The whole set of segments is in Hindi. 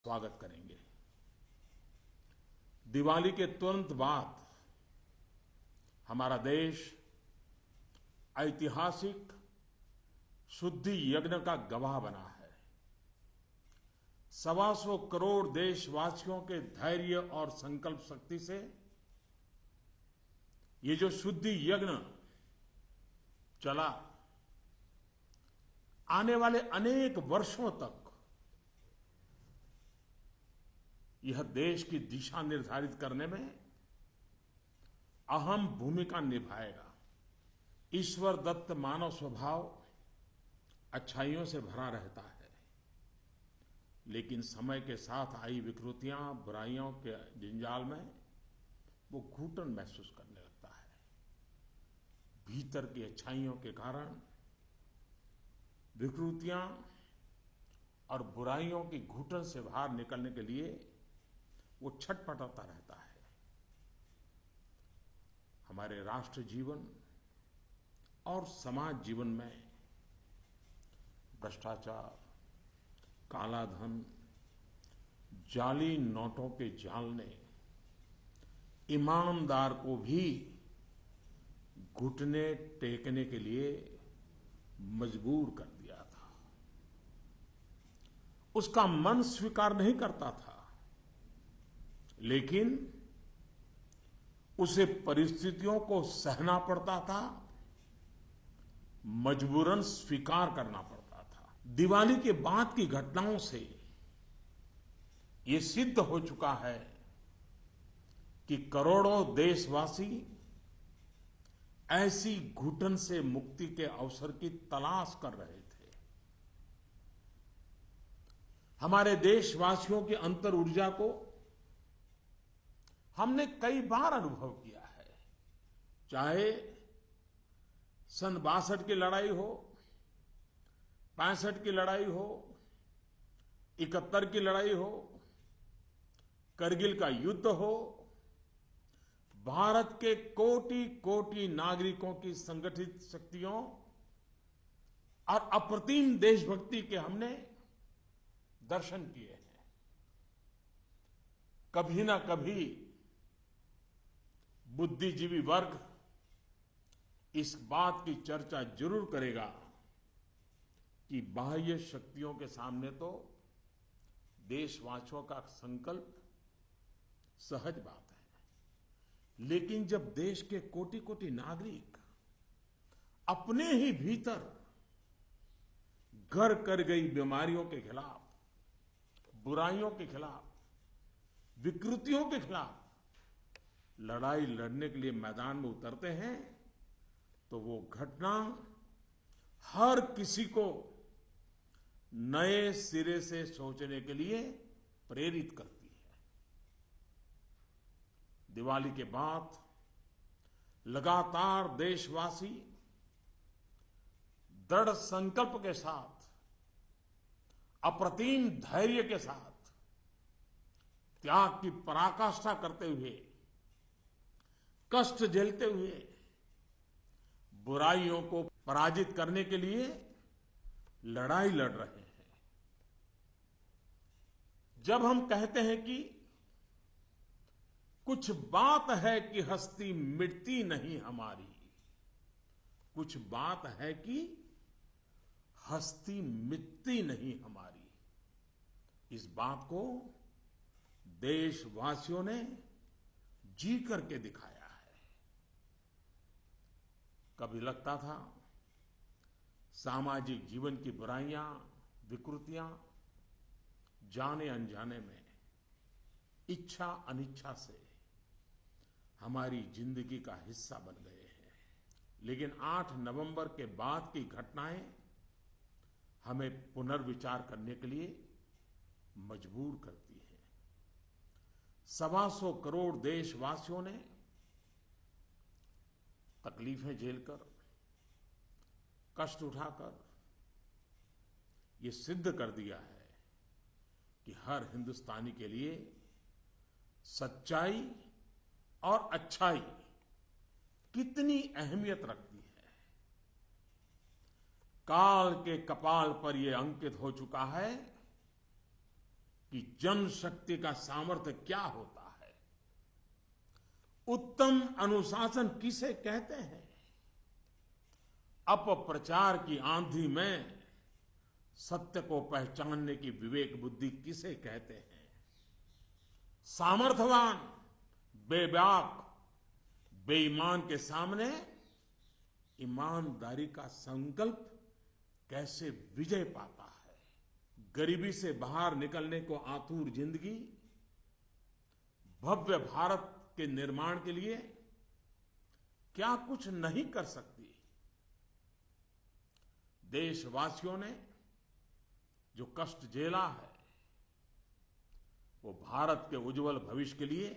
स्वागत करेंगे। दिवाली के तुरंत बाद हमारा देश ऐतिहासिक शुद्धि यज्ञ का गवाह बना है। 125 करोड़ देशवासियों के धैर्य और संकल्प शक्ति से ये जो शुद्धि यज्ञ चला, आने वाले अनेक वर्षों तक यह देश की दिशा निर्धारित करने में अहम भूमिका निभाएगा। ईश्वर दत्त मानव स्वभाव अच्छाइयों से भरा रहता है, लेकिन समय के साथ आई विकृतियां, बुराइयों के जंजाल में वो घुटन महसूस करने लगता है। भीतर की अच्छाइयों के कारण विकृतियां और बुराइयों की घुटन से बाहर निकलने के लिए वो छटपटाता रहता है। हमारे राष्ट्र जीवन और समाज जीवन में भ्रष्टाचार, काला धन, जाली नोटों के जाल ने ईमानदार को भी घुटने टेकने के लिए मजबूर कर दिया था। उसका मन स्वीकार नहीं करता था, लेकिन उसे परिस्थितियों को सहना पड़ता था, मजबूरन स्वीकार करना पड़ता था। दिवाली के बाद की घटनाओं से ये सिद्ध हो चुका है कि करोड़ों देशवासी ऐसी घुटन से मुक्ति के अवसर की तलाश कर रहे थे। हमारे देशवासियों की अंतर ऊर्जा को हमने कई बार अनुभव किया है। चाहे सन 62 की लड़ाई हो, 65 की लड़ाई हो, 71 की लड़ाई हो, करगिल का युद्ध हो, भारत के कोटि कोटि नागरिकों की संगठित शक्तियों और अप्रतिम देशभक्ति के हमने दर्शन किए हैं। कभी ना कभी बुद्धिजीवी वर्ग इस बात की चर्चा जरूर करेगा कि बाह्य शक्तियों के सामने तो देशवासियों का संकल्प सहज बात है, लेकिन जब देश के कोटि कोटि नागरिक अपने ही भीतर घर कर गई बीमारियों के खिलाफ, बुराइयों के खिलाफ, विकृतियों के खिलाफ लड़ाई लड़ने के लिए मैदान में उतरते हैं, तो वो घटना हर किसी को नए सिरे से सोचने के लिए प्रेरित करती है। दिवाली के बाद लगातार देशवासी दृढ़ संकल्प के साथ, अप्रतिम धैर्य के साथ, त्याग की पराकाष्ठा करते हुए, कष्ट झेलते हुए बुराइयों को पराजित करने के लिए लड़ाई लड़ रहे हैं। जब हम कहते हैं कि कुछ बात है कि हस्ती मिटती नहीं हमारी, कुछ बात है कि हस्ती मिटती नहीं हमारी, इस बात को देशवासियों ने जी करके दिखाया है। कभी लगता था सामाजिक जीवन की बुराइयां, विकृतियां जाने अनजाने में, इच्छा अनिच्छा से हमारी जिंदगी का हिस्सा बन गए हैं। लेकिन 8 नवंबर के बाद की घटनाएं हमें पुनर्विचार करने के लिए मजबूर करती हैं। 125 करोड़ देशवासियों ने तकलीफें झेलकर, कष्ट उठाकर ये सिद्ध कर दिया है कि हर हिंदुस्तानी के लिए सच्चाई और अच्छाई कितनी अहमियत रखती है। काल के कपाल पर यह अंकित हो चुका है कि जनशक्ति का सामर्थ्य क्या होता है, उत्तम अनुशासन किसे कहते हैं, अपप्रचार की आंधी में सत्य को पहचानने की विवेक बुद्धि किसे कहते हैं, सामर्थ्यवान बेबाक बेईमान के सामने ईमानदारी का संकल्प कैसे विजय पाता है, गरीबी से बाहर निकलने को आतुर जिंदगी भव्य भारत के निर्माण के लिए क्या कुछ नहीं कर सकती। देशवासियों ने जो कष्ट झेला है वो भारत के उज्जवल भविष्य के लिए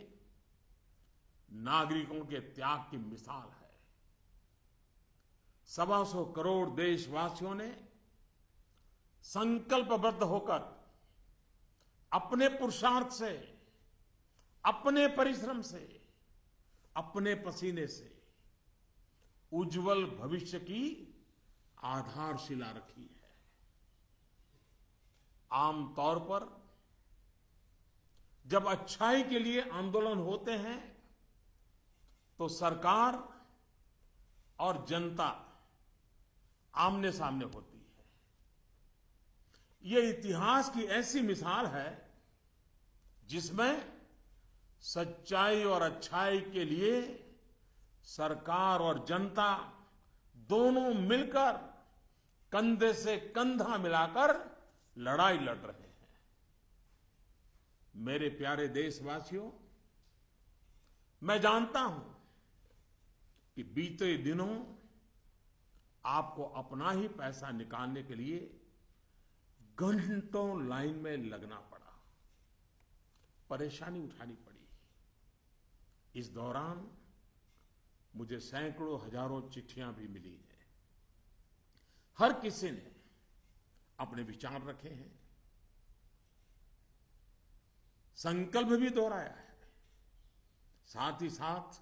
नागरिकों के त्याग की मिसाल है। 125 करोड़ देशवासियों ने संकल्पबद्ध होकर अपने पुरुषार्थ से, अपने परिश्रम से, अपने पसीने से उज्जवल भविष्य की आधारशिला रखी है। आमतौर पर जब अच्छाई के लिए आंदोलन होते हैं तो सरकार और जनता आमने सामने होती है। यह इतिहास की ऐसी मिसाल है जिसमें सच्चाई और अच्छाई के लिए सरकार और जनता दोनों मिलकर कंधे से कंधा मिलाकर लड़ाई लड़ रहे हैं। मेरे प्यारे देशवासियों, मैं जानता हूं कि बीते दिनों आपको अपना ही पैसा निकालने के लिए घंटों लाइन में लगना पड़ा, परेशानी उठानी पड़ी। इस दौरान मुझे सैकड़ों हजारों चिट्ठियां भी मिली हैं। हर किसी ने अपने विचार रखे हैं, संकल्प भी दोहराया है, साथ ही साथ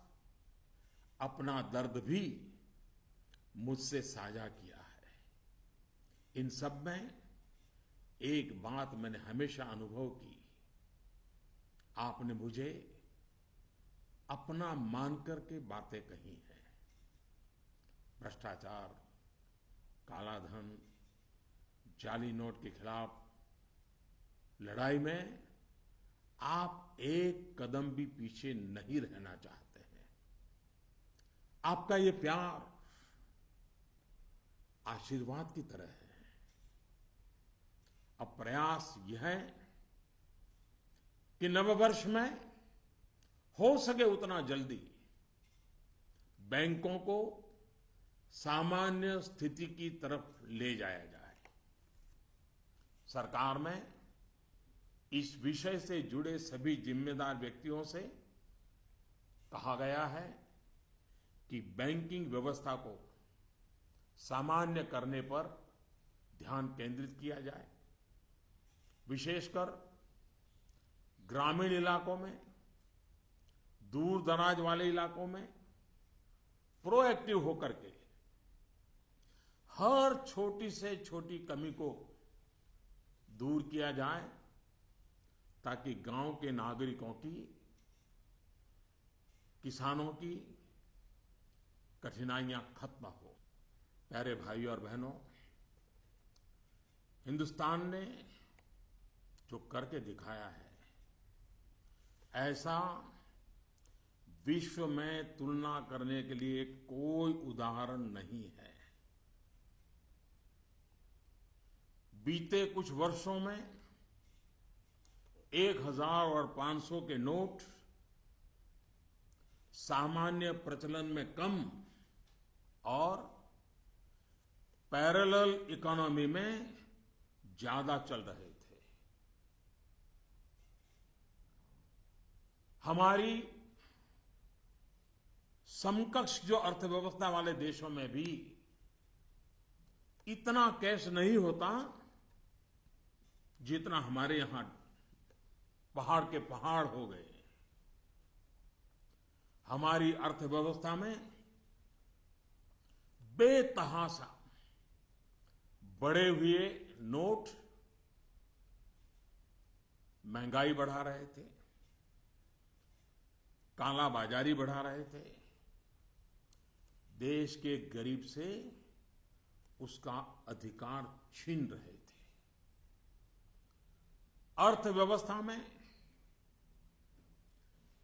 अपना दर्द भी मुझसे साझा किया है। इन सब में एक बात मैंने हमेशा अनुभव की, आपने मुझे अपना मानकर के बातें कही हैं। भ्रष्टाचार, कालाधन, जाली नोट के खिलाफ लड़ाई में आप एक कदम भी पीछे नहीं रहना चाहते हैं। आपका ये प्यार आशीर्वाद की तरह है। अब प्रयास यह है कि नववर्ष में हो सके उतना जल्दी बैंकों को सामान्य स्थिति की तरफ ले जाया जाए। सरकार में इस विषय से जुड़े सभी जिम्मेदार व्यक्तियों से कहा गया है कि बैंकिंग व्यवस्था को सामान्य करने पर ध्यान केंद्रित किया जाए। विशेषकर ग्रामीण इलाकों में, दूर दराज वाले इलाकों में प्रोएक्टिव होकर के हर छोटी से छोटी कमी को दूर किया जाए ताकि गांव के नागरिकों की, किसानों की कठिनाइयां खत्म हो। प्यारे भाइयों और बहनों, हिंदुस्तान ने जो करके दिखाया है, ऐसा विश्व में तुलना करने के लिए कोई उदाहरण नहीं है। बीते कुछ वर्षों में 1000 और 500 के नोट सामान्य प्रचलन में कम और पैरेलल इकोनॉमी में ज्यादा चल रहे थे। हमारी समकक्ष जो अर्थव्यवस्था वाले देशों में भी इतना कैश नहीं होता जितना हमारे यहां पहाड़ के पहाड़ हो गए। हमारी अर्थव्यवस्था में बेतहाशा बढ़े हुए नोट महंगाई बढ़ा रहे थे, काला बाजारी बढ़ा रहे थे, देश के गरीब से उसका अधिकार छीन रहे थे। अर्थव्यवस्था में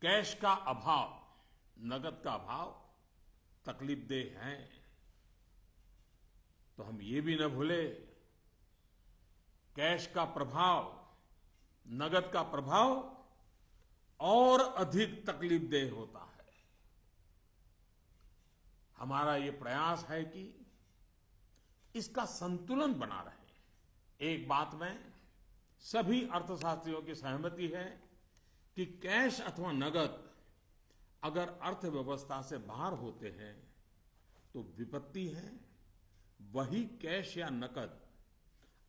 कैश का अभाव, नगद का अभाव तकलीफदेह है। तो हम ये भी न भूले, कैश का प्रभाव, नगद का प्रभाव और अधिक तकलीफदेह होता है। हमारा ये प्रयास है कि इसका संतुलन बना रहे। एक बात में सभी अर्थशास्त्रियों की सहमति है कि कैश अथवा नगद अगर अर्थव्यवस्था से बाहर होते हैं तो विपत्ति है। वही कैश या नकद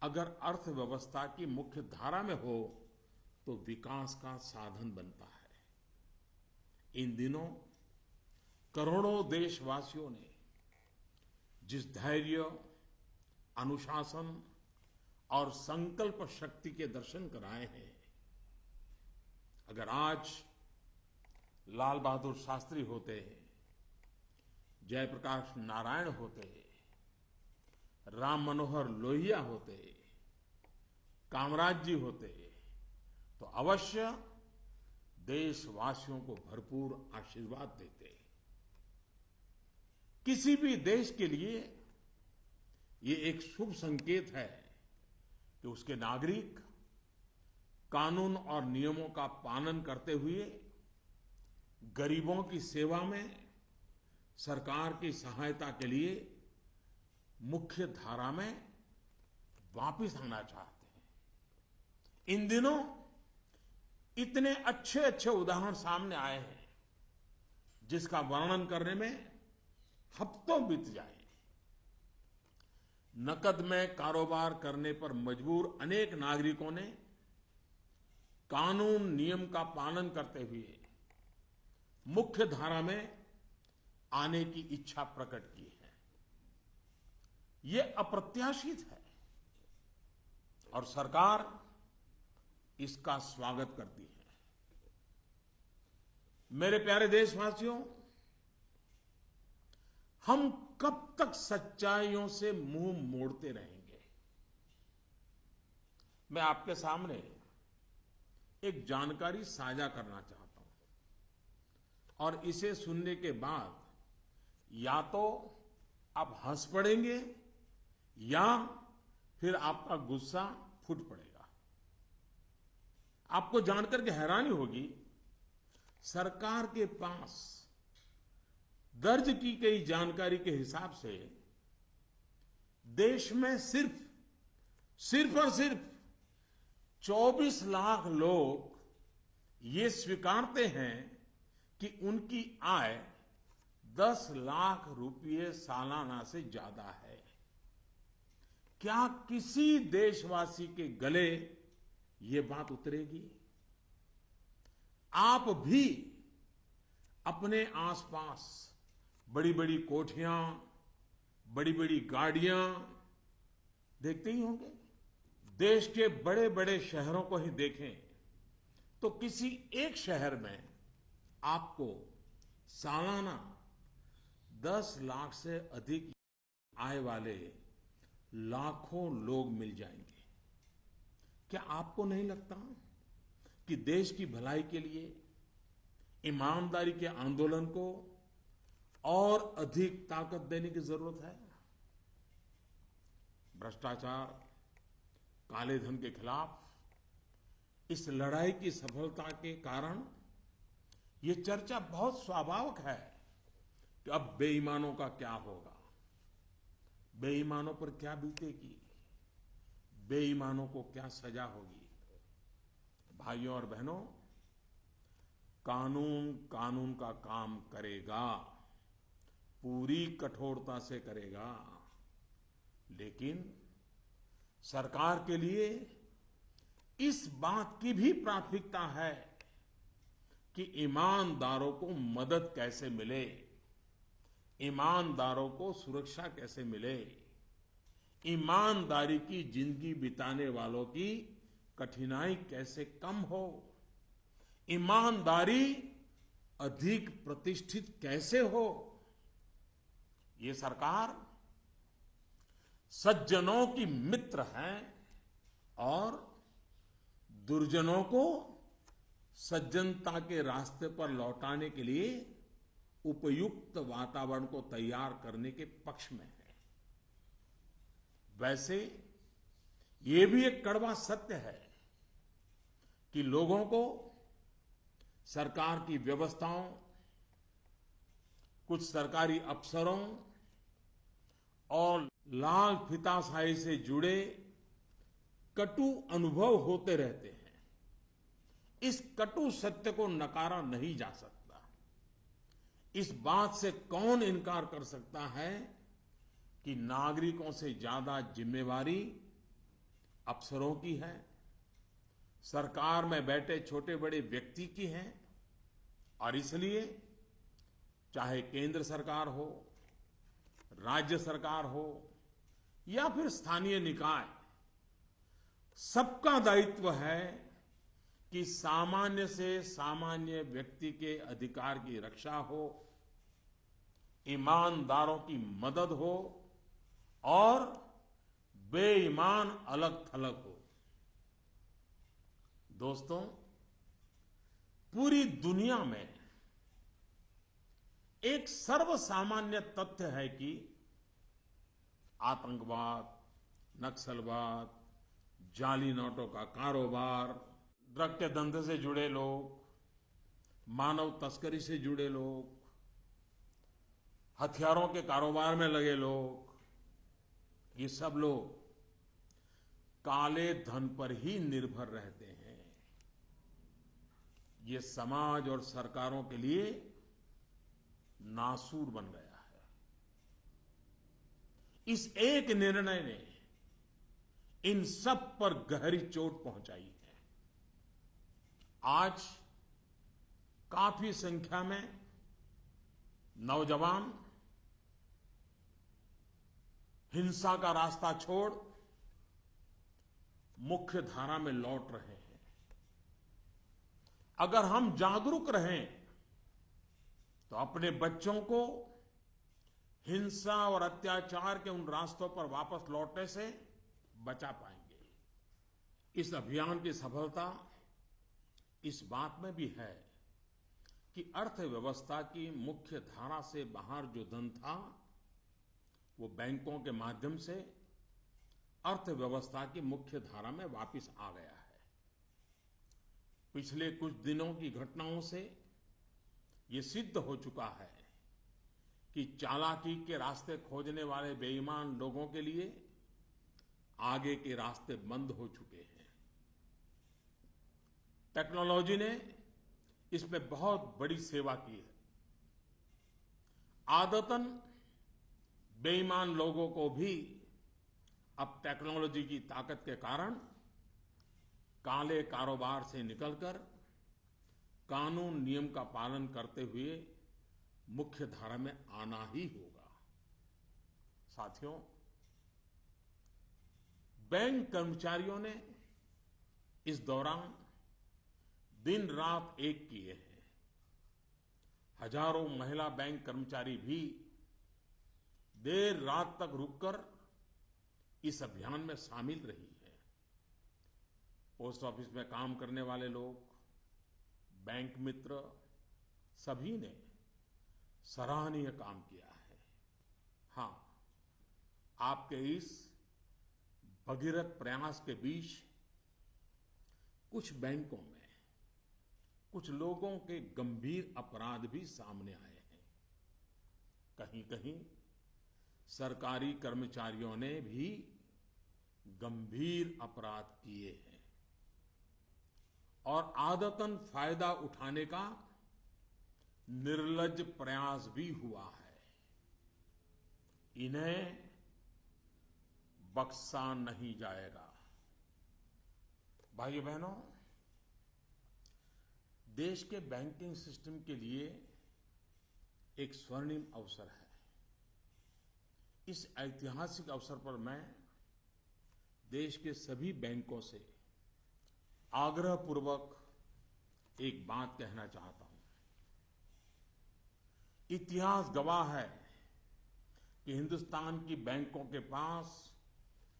अगर अर्थव्यवस्था की मुख्य धारा में हो तो विकास का साधन बनता है। इन दिनों करोड़ों देशवासियों ने जिस धैर्य, अनुशासन और संकल्प शक्ति के दर्शन कराए हैं, अगर आज लाल बहादुर शास्त्री होते, जयप्रकाश नारायण होते, राम मनोहर लोहिया होते, कामराज जी होते, तो अवश्य देशवासियों को भरपूर आशीर्वाद देते। किसी भी देश के लिए ये एक शुभ संकेत है कि उसके नागरिक कानून और नियमों का पालन करते हुए गरीबों की सेवा में सरकार की सहायता के लिए मुख्य धारा में वापस आना चाहते हैं। इन दिनों इतने अच्छे अच्छे उदाहरण सामने आए हैं जिसका वर्णन करने में हफ्तों बीत जाए। नकद में कारोबार करने पर मजबूर अनेक नागरिकों ने कानून नियम का पालन करते हुए मुख्य धारा में आने की इच्छा प्रकट की है। ये अप्रत्याशित है और सरकार इसका स्वागत करती है। मेरे प्यारे देशवासियों, हम कब तक सच्चाइयों से मुंह मोड़ते रहेंगे? मैं आपके सामने एक जानकारी साझा करना चाहता हूं और इसे सुनने के बाद या तो आप हंस पड़ेंगे या फिर आपका गुस्सा फूट पड़ेगा। आपको जानकर के हैरानी होगी, सरकार के पास दर्ज की गई जानकारी के हिसाब से देश में सिर्फ और सिर्फ 24 लाख लोग ये स्वीकारते हैं कि उनकी आय 10 लाख रुपये सालाना से ज्यादा है। क्या किसी देशवासी के गले ये बात उतरेगी? आप भी अपने आसपास बड़ी बड़ी कोठियां, बड़ी बड़ी गाड़ियां देखते ही होंगे। देश के बड़े बड़े शहरों को ही देखें तो किसी एक शहर में आपको सालाना 10 लाख से अधिक आय वाले लाखों लोग मिल जाएंगे। क्या आपको नहीं लगता कि देश की भलाई के लिए ईमानदारी के आंदोलन को और अधिक ताकत देने की जरूरत है? भ्रष्टाचार, काले धन के खिलाफ इस लड़ाई की सफलता के कारण ये चर्चा बहुत स्वाभाविक है कि अब बेईमानों का क्या होगा, बेईमानों पर क्या बीतेगी, बेईमानों को क्या सजा होगी। भाइयों और बहनों, कानून कानून का काम करेगा, पूरी कठोरता से करेगा, लेकिन सरकार के लिए इस बात की भी प्राथमिकता है कि ईमानदारों को मदद कैसे मिले, ईमानदारों को सुरक्षा कैसे मिले, ईमानदारी की जिंदगी बिताने वालों की कठिनाई कैसे कम हो, ईमानदारी अधिक प्रतिष्ठित कैसे हो, ये सरकार सज्जनों की मित्र है और दुर्जनों को सज्जनता के रास्ते पर लौटाने के लिए उपयुक्त वातावरण को तैयार करने के पक्ष में है। वैसे ये भी एक कड़वा सत्य है कि लोगों को सरकार की व्यवस्थाओं, कुछ सरकारी अफसरों और लाल फीताशाही से जुड़े कटु अनुभव होते रहते हैं। इस कटु सत्य को नकारा नहीं जा सकता। इस बात से कौन इनकार कर सकता है कि नागरिकों से ज्यादा जिम्मेवारी अफसरों की है, सरकार में बैठे छोटे बड़े व्यक्ति की है। और इसलिए चाहे केंद्र सरकार हो, राज्य सरकार हो या फिर स्थानीय निकाय, सबका दायित्व है कि सामान्य से सामान्य व्यक्ति के अधिकार की रक्षा हो, ईमानदारों की मदद हो और बेईमान अलग थलग हो। दोस्तों, पूरी दुनिया में एक सर्वसामान्य तथ्य है कि आतंकवाद, नक्सलवाद, जाली नोटों का कारोबार, ड्रग के धंधे से जुड़े लोग, मानव तस्करी से जुड़े लोग, हथियारों के कारोबार में लगे लोग, ये सब लोग काले धन पर ही निर्भर रहते हैं। ये समाज और सरकारों के लिए नासूर बन गया है। इस एक निर्णय ने इन सब पर गहरी चोट पहुंचाई है। आज काफी संख्या में नौजवान हिंसा का रास्ता छोड़ मुख्य धारा में लौट रहे हैं। अगर हम जागरूक रहें तो अपने बच्चों को हिंसा और अत्याचार के उन रास्तों पर वापस लौटने से बचा पाएंगे। इस अभियान की सफलता इस बात में भी है कि अर्थव्यवस्था की मुख्य धारा से बाहर जो धन था, वो बैंकों के माध्यम से अर्थव्यवस्था की मुख्य धारा में वापस आ गया है। पिछले कुछ दिनों की घटनाओं से ये सिद्ध हो चुका है कि चालाकी के रास्ते खोजने वाले बेईमान लोगों के लिए आगे के रास्ते बंद हो चुके हैं। टेक्नोलॉजी ने इसमें बहुत बड़ी सेवा की है। आदतन बेईमान लोगों को भी अब टेक्नोलॉजी की ताकत के कारण काले कारोबार से निकलकर कानून नियम का पालन करते हुए मुख्य धारा में आना ही होगा। साथियों, बैंक कर्मचारियों ने इस दौरान दिन रात एक किए हैं। हजारों महिला बैंक कर्मचारी भी देर रात तक रुककर इस अभियान में शामिल रही है। पोस्ट ऑफिस में काम करने वाले लोग, बैंक मित्र, सभी ने सराहनीय काम किया है। हां, आपके इस भगीरथ प्रयास के बीच कुछ बैंकों में कुछ लोगों के गंभीर अपराध भी सामने आए हैं। कहीं-कहीं सरकारी कर्मचारियों ने भी गंभीर अपराध किए हैं और आदतन फायदा उठाने का निर्लज्ज प्रयास भी हुआ है। इन्हें बख्शा नहीं जाएगा। भाइयों बहनों, देश के बैंकिंग सिस्टम के लिए एक स्वर्णिम अवसर है। इस ऐतिहासिक अवसर पर मैं देश के सभी बैंकों से आग्रहपूर्वक एक बात कहना चाहता हूं। इतिहास गवाह है कि हिंदुस्तान की बैंकों के पास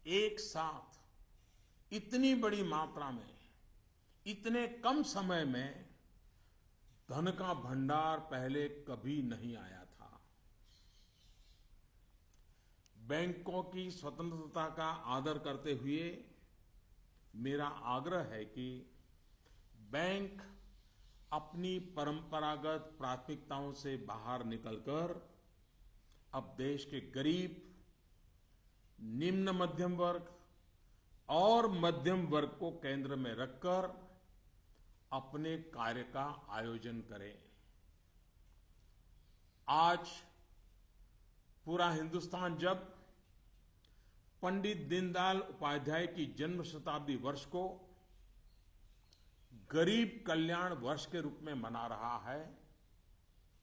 एक साथ इतनी बड़ी मात्रा में, इतने कम समय में धन का भंडार पहले कभी नहीं आया था। बैंकों की स्वतंत्रता का आदर करते हुए मेरा आग्रह है कि बैंक अपनी परंपरागत प्राथमिकताओं से बाहर निकलकर अब देश के गरीब, निम्न मध्यम वर्ग और मध्यम वर्ग को केंद्र में रखकर अपने कार्य का आयोजन करें। आज पूरा हिंदुस्तान जब पंडित दीनदयाल उपाध्याय की जन्म शताब्दी वर्ष को गरीब कल्याण वर्ष के रूप में मना रहा है,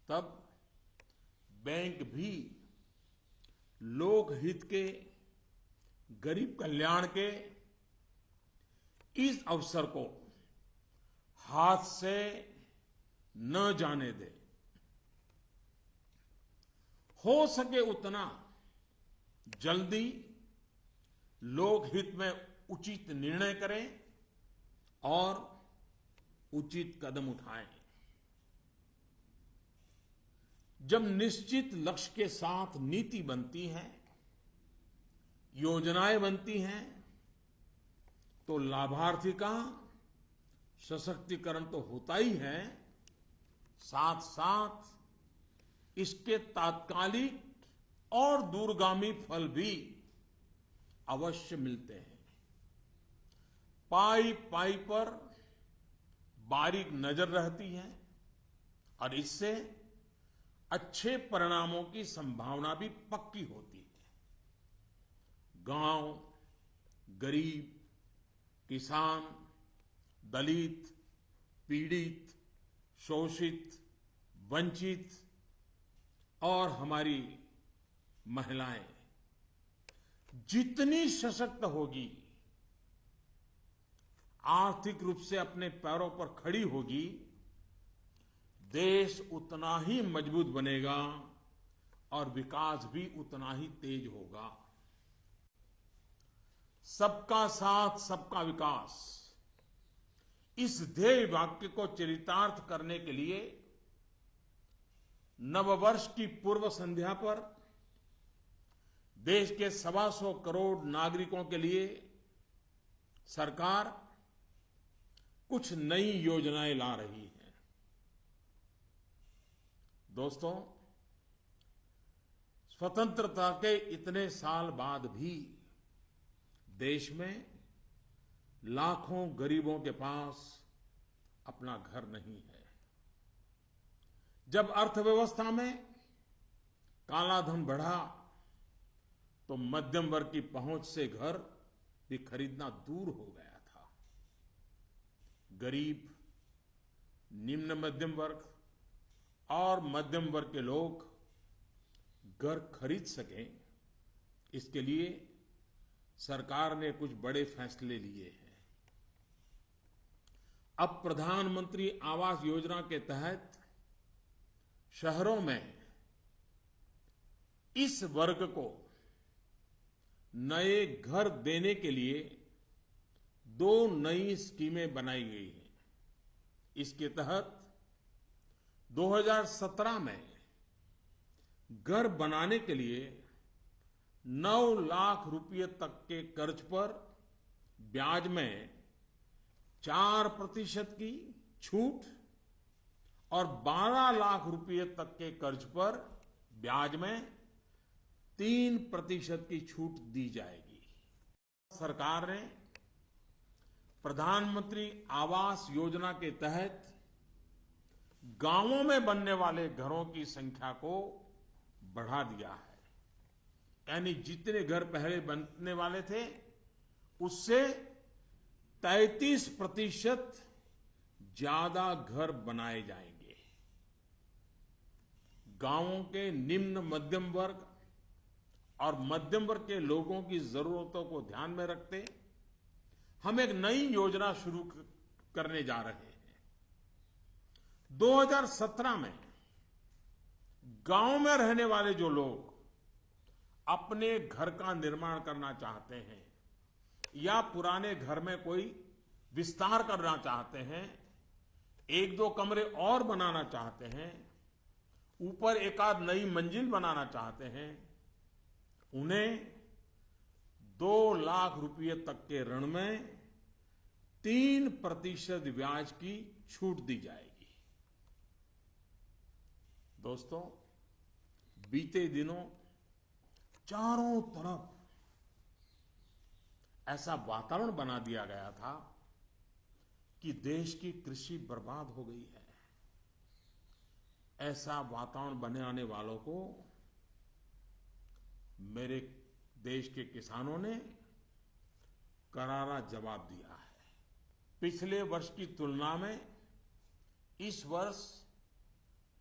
तब बैंक भी लोकहित के, गरीब कल्याण के इस अवसर को हाथ से न जाने दे। हो सके उतना जल्दी लोकहित में उचित निर्णय करें और उचित कदम उठाएं। जब निश्चित लक्ष्य के साथ नीति बनती है, योजनाएं बनती हैं, तो लाभार्थी का सशक्तिकरण तो होता ही है, साथ साथ इसके तात्कालिक और दूरगामी फल भी अवश्य मिलते हैं। पाई पाई पर बारीक नजर रहती है और इससे अच्छे परिणामों की संभावना भी पक्की होती है। गांव, गरीब, किसान, दलित, पीड़ित, शोषित, वंचित और हमारी महिलाएं जितनी सशक्त होगी, आर्थिक रूप से अपने पैरों पर खड़ी होगी, देश उतना ही मजबूत बनेगा और विकास भी उतना ही तेज होगा। सबका साथ, सबका विकास, इस ध्येय वाक्य को चरितार्थ करने के लिए नववर्ष की पूर्व संध्या पर देश के 125 करोड़ नागरिकों के लिए सरकार कुछ नई योजनाएं ला रही है। दोस्तों, स्वतंत्रता के इतने साल बाद भी देश में लाखों गरीबों के पास अपना घर नहीं है। जब अर्थव्यवस्था में काला धन बढ़ा तो मध्यम वर्ग की पहुंच से घर भी खरीदना दूर हो गया था। गरीब, निम्न मध्यम वर्ग और मध्यम वर्ग के लोग घर खरीद सकें, इसके लिए सरकार ने कुछ बड़े फैसले लिए हैं। अब प्रधानमंत्री आवास योजना के तहत शहरों में इस वर्ग को नए घर देने के लिए 2 नई स्कीमें बनाई गई हैं। इसके तहत 2017 में घर बनाने के लिए 9 लाख रुपए तक के कर्ज पर ब्याज में 4% की छूट और 12 लाख रुपए तक के कर्ज पर ब्याज में 3% की छूट दी जाएगी। सरकार ने प्रधानमंत्री आवास योजना के तहत गांवों में बनने वाले घरों की संख्या को बढ़ा दिया है। यानी जितने घर पहले बनने वाले थे, उससे 33% ज्यादा घर बनाए जाएंगे। गांवों के निम्न मध्यम वर्ग और मध्यम वर्ग के लोगों की जरूरतों को ध्यान में रखते हम एक नई योजना शुरू करने जा रहे हैं। 2017 में गांव में रहने वाले जो लोग अपने घर का निर्माण करना चाहते हैं या पुराने घर में कोई विस्तार करना चाहते हैं, एक दो कमरे और बनाना चाहते हैं, ऊपर एक आध नई मंजिल बनाना चाहते हैं, उन्हें 2 लाख रुपए तक के ऋण में 3% ब्याज की छूट दी जाएगी। दोस्तों, बीते दिनों चारों तरफ ऐसा वातावरण बना दिया गया था कि देश की कृषि बर्बाद हो गई है। ऐसा वातावरण बनाने वालों को मेरे देश के किसानों ने करारा जवाब दिया है। पिछले वर्ष की तुलना में इस वर्ष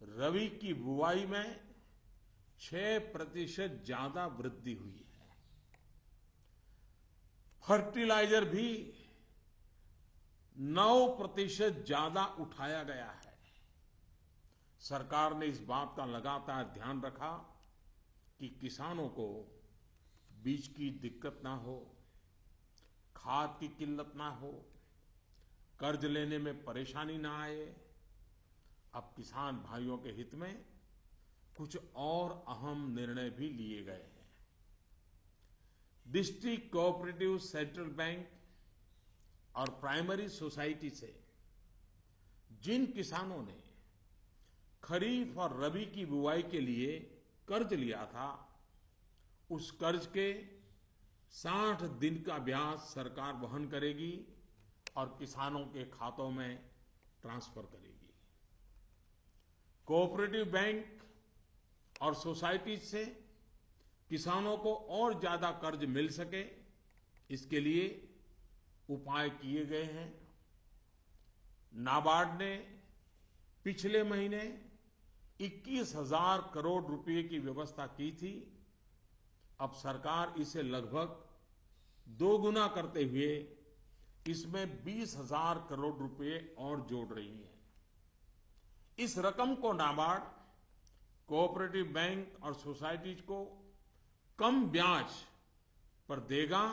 रबी की बुआई में 6% ज्यादा वृद्धि हुई है। फर्टिलाइजर भी 9% ज्यादा उठाया गया है। सरकार ने इस बात का लगातार ध्यान रखा कि किसानों को बीज की दिक्कत ना हो, खाद की किल्लत ना हो, कर्ज लेने में परेशानी ना आए। अब किसान भाइयों के हित में कुछ और अहम निर्णय भी लिए गए हैं। डिस्ट्रिक्ट कोऑपरेटिव सेंट्रल बैंक और प्राइमरी सोसाइटी से जिन किसानों ने खरीफ और रबी की बुआई के लिए कर्ज लिया था, उस कर्ज के 60 दिन का ब्याज सरकार वहन करेगी और किसानों के खातों में ट्रांसफर करेगी। कोऑपरेटिव बैंक और सोसाइटी से किसानों को और ज्यादा कर्ज मिल सके, इसके लिए उपाय किए गए हैं। नाबार्ड ने पिछले महीने 21,000 करोड़ रुपए की व्यवस्था की थी। अब सरकार इसे लगभग 2 गुना करते हुए इसमें 20,000 करोड़ रुपए और जोड़ रही है। इस रकम को नाबार्ड कोऑपरेटिव बैंक और सोसाइटीज को कम ब्याज पर देगा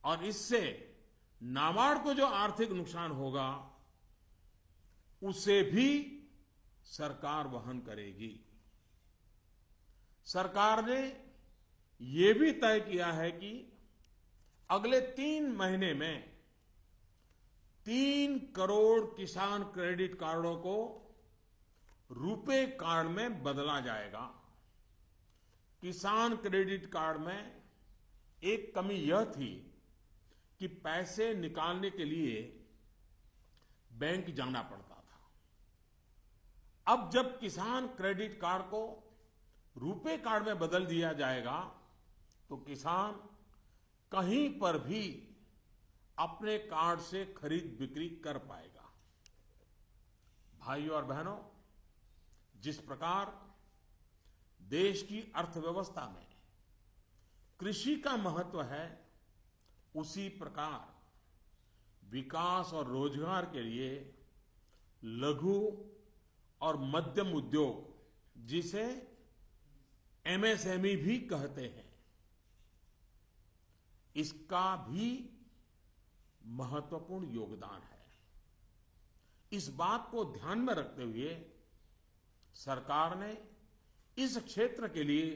और इससे नाबार्ड को जो आर्थिक नुकसान होगा उसे भी सरकार वहन करेगी। सरकार ने यह भी तय किया है कि अगले 3 महीने में 3 करोड़ किसान क्रेडिट कार्डों को रुपे कार्ड में बदला जाएगा। किसान क्रेडिट कार्ड में एक कमी यह थी कि पैसे निकालने के लिए बैंक जाना पड़ता था। अब जब किसान क्रेडिट कार्ड को रुपे कार्ड में बदल दिया जाएगा तो किसान कहीं पर भी अपने कार्ड से खरीद बिक्री कर पाएगा। भाइयों और बहनों, जिस प्रकार देश की अर्थव्यवस्था में कृषि का महत्व है, उसी प्रकार विकास और रोजगार के लिए लघु और मध्यम उद्योग, जिसे एमएसएमई भी कहते हैं, इसका भी महत्वपूर्ण योगदान है। इस बात को ध्यान में रखते हुए सरकार ने इस क्षेत्र के लिए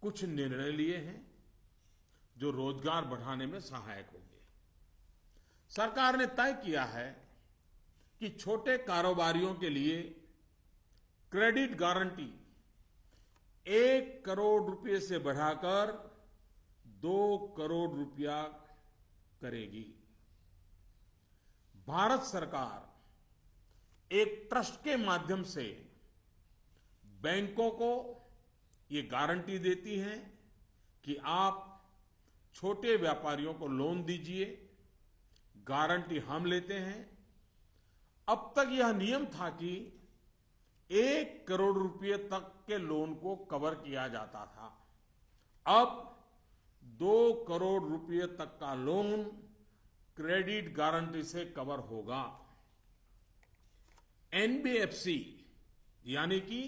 कुछ निर्णय लिए हैं जो रोजगार बढ़ाने में सहायक होंगे। सरकार ने तय किया है कि छोटे कारोबारियों के लिए क्रेडिट गारंटी 1 करोड़ रुपए से बढ़ाकर 2 करोड़ रुपया करेगी। भारत सरकार एक ट्रस्ट के माध्यम से बैंकों को ये गारंटी देती है कि आप छोटे व्यापारियों को लोन दीजिए, गारंटी हम लेते हैं। अब तक यह नियम था कि 1 करोड़ रुपए तक के लोन को कवर किया जाता था। अब 2 करोड़ रुपए तक का लोन क्रेडिट गारंटी से कवर होगा। एनबीएफसी यानी कि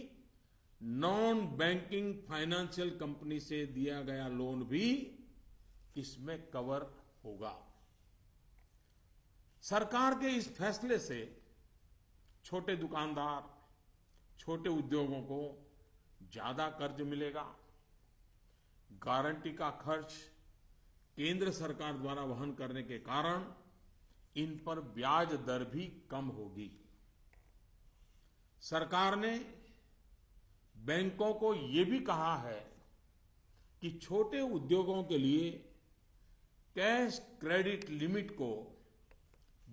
नॉन बैंकिंग फाइनेंशियल कंपनी से दिया गया लोन भी इसमें कवर होगा। सरकार के इस फैसले से छोटे दुकानदार, छोटे उद्योगों को ज्यादा कर्ज मिलेगा। गारंटी का खर्च केंद्र सरकार द्वारा वहन करने के कारण इन पर ब्याज दर भी कम होगी। सरकार ने बैंकों को ये भी कहा है कि छोटे उद्योगों के लिए कैश क्रेडिट लिमिट को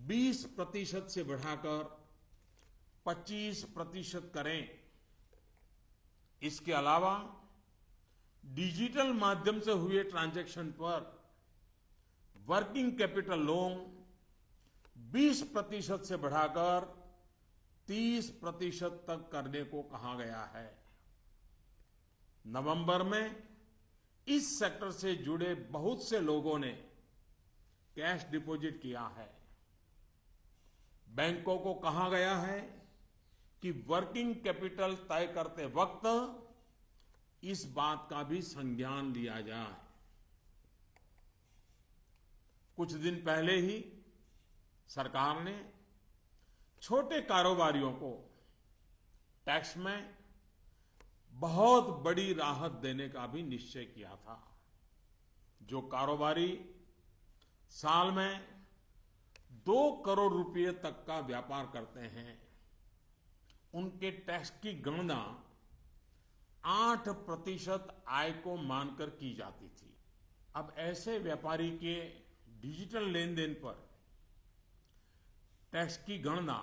20% से बढ़ाकर 25% करें। इसके अलावा डिजिटल माध्यम से हुए ट्रांजैक्शन पर वर्किंग कैपिटल लोन 20% से बढ़ाकर 30% तक करने को कहा गया है। नवंबर में इस सेक्टर से जुड़े बहुत से लोगों ने कैश डिपॉजिट किया है। बैंकों को कहा गया है कि वर्किंग कैपिटल तय करते वक्त इस बात का भी संज्ञान लिया जाए। कुछ दिन पहले ही सरकार ने छोटे कारोबारियों को टैक्स में बहुत बड़ी राहत देने का भी निश्चय किया था। जो कारोबारी साल में 2 करोड़ रुपए तक का व्यापार करते हैं, उनके टैक्स की गणना 8% आय को मानकर की जाती थी। अब ऐसे व्यापारी के डिजिटल लेन देन पर टैक्स की गणना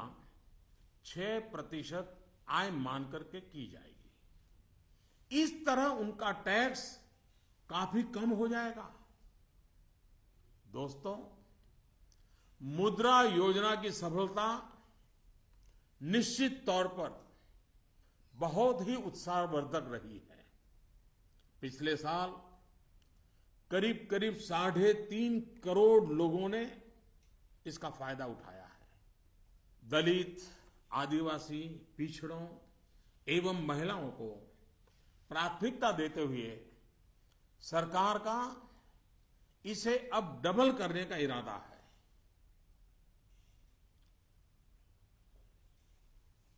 6% आय मानकर के की जाएगी। इस तरह उनका टैक्स काफी कम हो जाएगा। दोस्तों, मुद्रा योजना की सफलता निश्चित तौर पर बहुत ही उत्साहवर्धक रही है। पिछले साल करीब करीब 3.5 करोड़ लोगों ने इसका फायदा उठाया है। दलित, आदिवासी, पिछड़ों एवं महिलाओं को प्राथमिकता देते हुए सरकार का इसे अब डबल करने का इरादा है।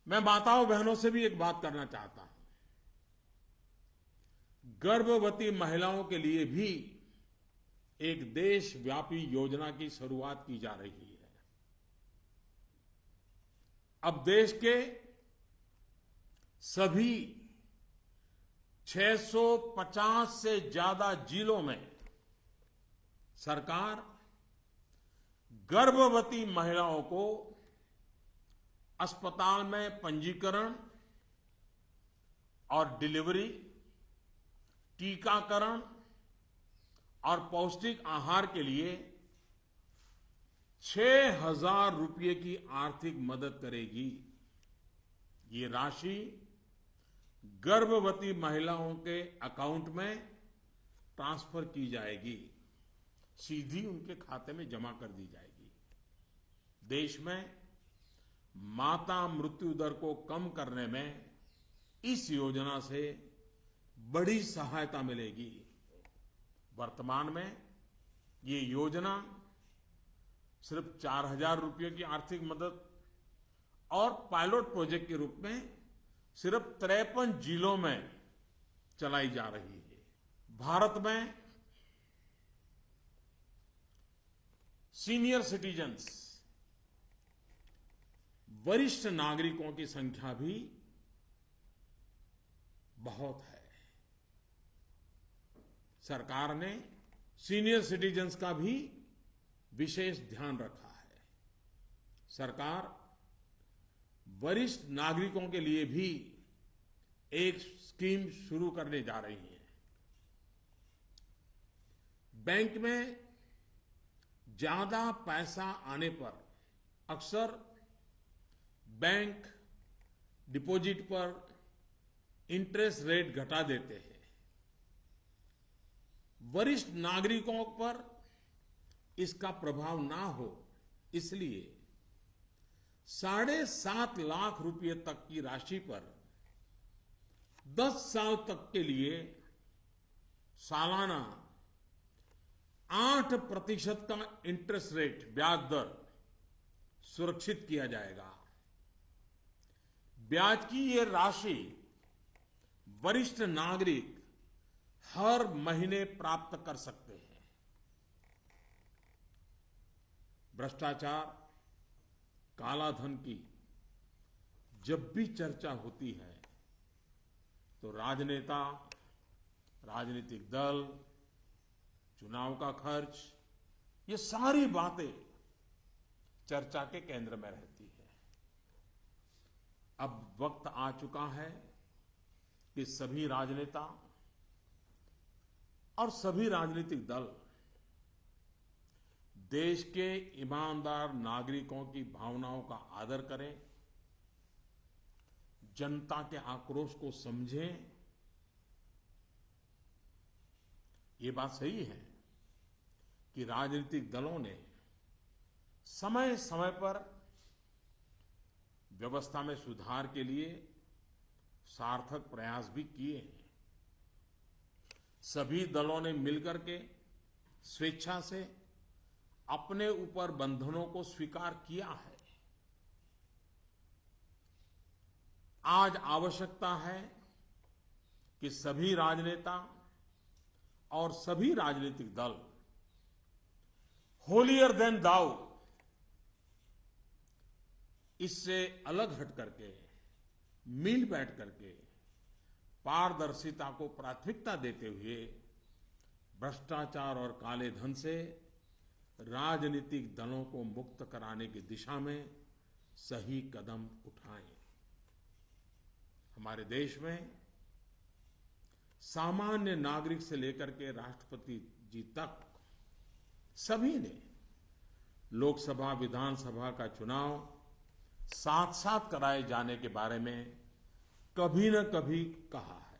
मैं माताओं बहनों से भी एक बात करना चाहता हूं। गर्भवती महिलाओं के लिए भी एक देशव्यापी योजना की शुरुआत की जा रही है। अब देश के सभी 650 से ज्यादा जिलों में सरकार गर्भवती महिलाओं को अस्पताल में पंजीकरण और डिलीवरी, टीकाकरण और पौष्टिक आहार के लिए 6,000 रुपये की आर्थिक मदद करेगी। ये राशि गर्भवती महिलाओं के अकाउंट में ट्रांसफर की जाएगी, सीधी उनके खाते में जमा कर दी जाएगी। देश में माता मृत्यु दर को कम करने में इस योजना से बड़ी सहायता मिलेगी। वर्तमान में ये योजना सिर्फ 4,000 रुपये की आर्थिक मदद और पायलट प्रोजेक्ट के रूप में सिर्फ 53 जिलों में चलाई जा रही है। भारत में सीनियर सिटीजन्स, वरिष्ठ नागरिकों की संख्या भी बहुत है। सरकार ने सीनियर सिटीजन्स का भी विशेष ध्यान रखा है। सरकार वरिष्ठ नागरिकों के लिए भी एक स्कीम शुरू करने जा रही है। बैंक में ज्यादा पैसा आने पर अक्सर बैंक डिपॉजिट पर इंटरेस्ट रेट घटा देते हैं। वरिष्ठ नागरिकों पर इसका प्रभाव ना हो, इसलिए 7.5 लाख रुपए तक की राशि पर 10 साल तक के लिए सालाना 8% का इंटरेस्ट रेट, ब्याज दर सुरक्षित किया जाएगा। ब्याज की ये राशि वरिष्ठ नागरिक हर महीने प्राप्त कर सकते हैं। भ्रष्टाचार, कालाधन की जब भी चर्चा होती है तो राजनेता, राजनीतिक दल, चुनाव का खर्च, ये सारी बातें चर्चा के केंद्र में रहती है। अब वक्त आ चुका है कि सभी राजनेता और सभी राजनीतिक दल देश के ईमानदार नागरिकों की भावनाओं का आदर करें, जनता के आक्रोश को समझें। ये बात सही है कि राजनीतिक दलों ने समय समय पर व्यवस्था में सुधार के लिए सार्थक प्रयास भी किए हैं। सभी दलों ने मिलकर के स्वेच्छा से अपने ऊपर बंधनों को स्वीकार किया है। आज आवश्यकता है कि सभी राजनेता और सभी राजनीतिक दल होलियर देन दाऊ, इससे अलग हट करके, मिल बैठ करके पारदर्शिता को प्राथमिकता देते हुए भ्रष्टाचार और काले धन से राजनीतिक दलों को मुक्त कराने की दिशा में सही कदम उठाएं। हमारे देश में सामान्य नागरिक से लेकर के राष्ट्रपति जी तक सभी ने लोकसभा, विधानसभा का चुनाव साथ साथ कराए जाने के बारे में कभी न कभी कहा है।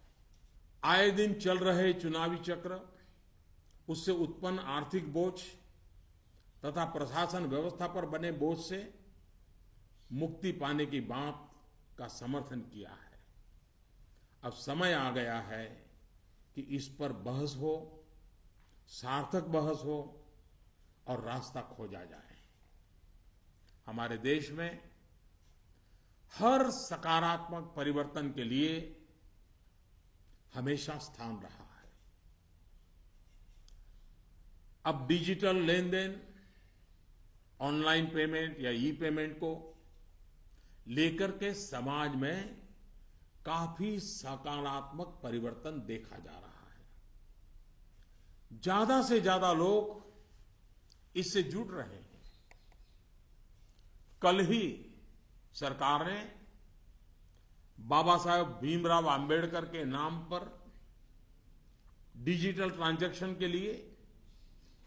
आए दिन चल रहे चुनावी चक्र, उससे उत्पन्न आर्थिक बोझ तथा प्रशासन व्यवस्था पर बने बोझ से मुक्ति पाने की बात का समर्थन किया है। अब समय आ गया है कि इस पर बहस हो, सार्थक बहस हो और रास्ता खोजा जाए। हमारे देश में हर सकारात्मक परिवर्तन के लिए हमेशा स्थान रहा है। अब डिजिटल लेन देन, ऑनलाइन पेमेंट या ई पेमेंट को लेकर के समाज में काफी सकारात्मक परिवर्तन देखा जा रहा है। ज्यादा से ज्यादा लोग इससे जुड़ रहे हैं। कल ही सरकार ने बाबा साहेब भीमराव अंबेडकर के नाम पर डिजिटल ट्रांजैक्शन के लिए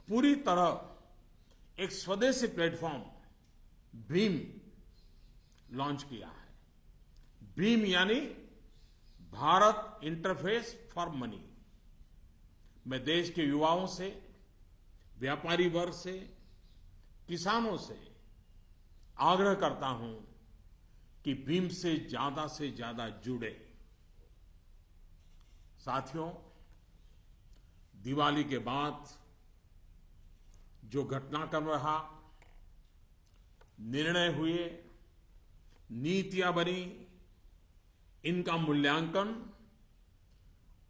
पूरी तरह एक स्वदेशी प्लेटफॉर्म भीम लॉन्च किया है। भीम यानी भारत इंटरफेस फॉर मनी। मैं देश के युवाओं से, व्यापारी वर्ग से, किसानों से आग्रह करता हूं कि भीम से ज्यादा जुड़े। साथियों, दिवाली के बाद जो घटनाक्रम रहा, निर्णय हुए, नीतियां बनी, इनका मूल्यांकन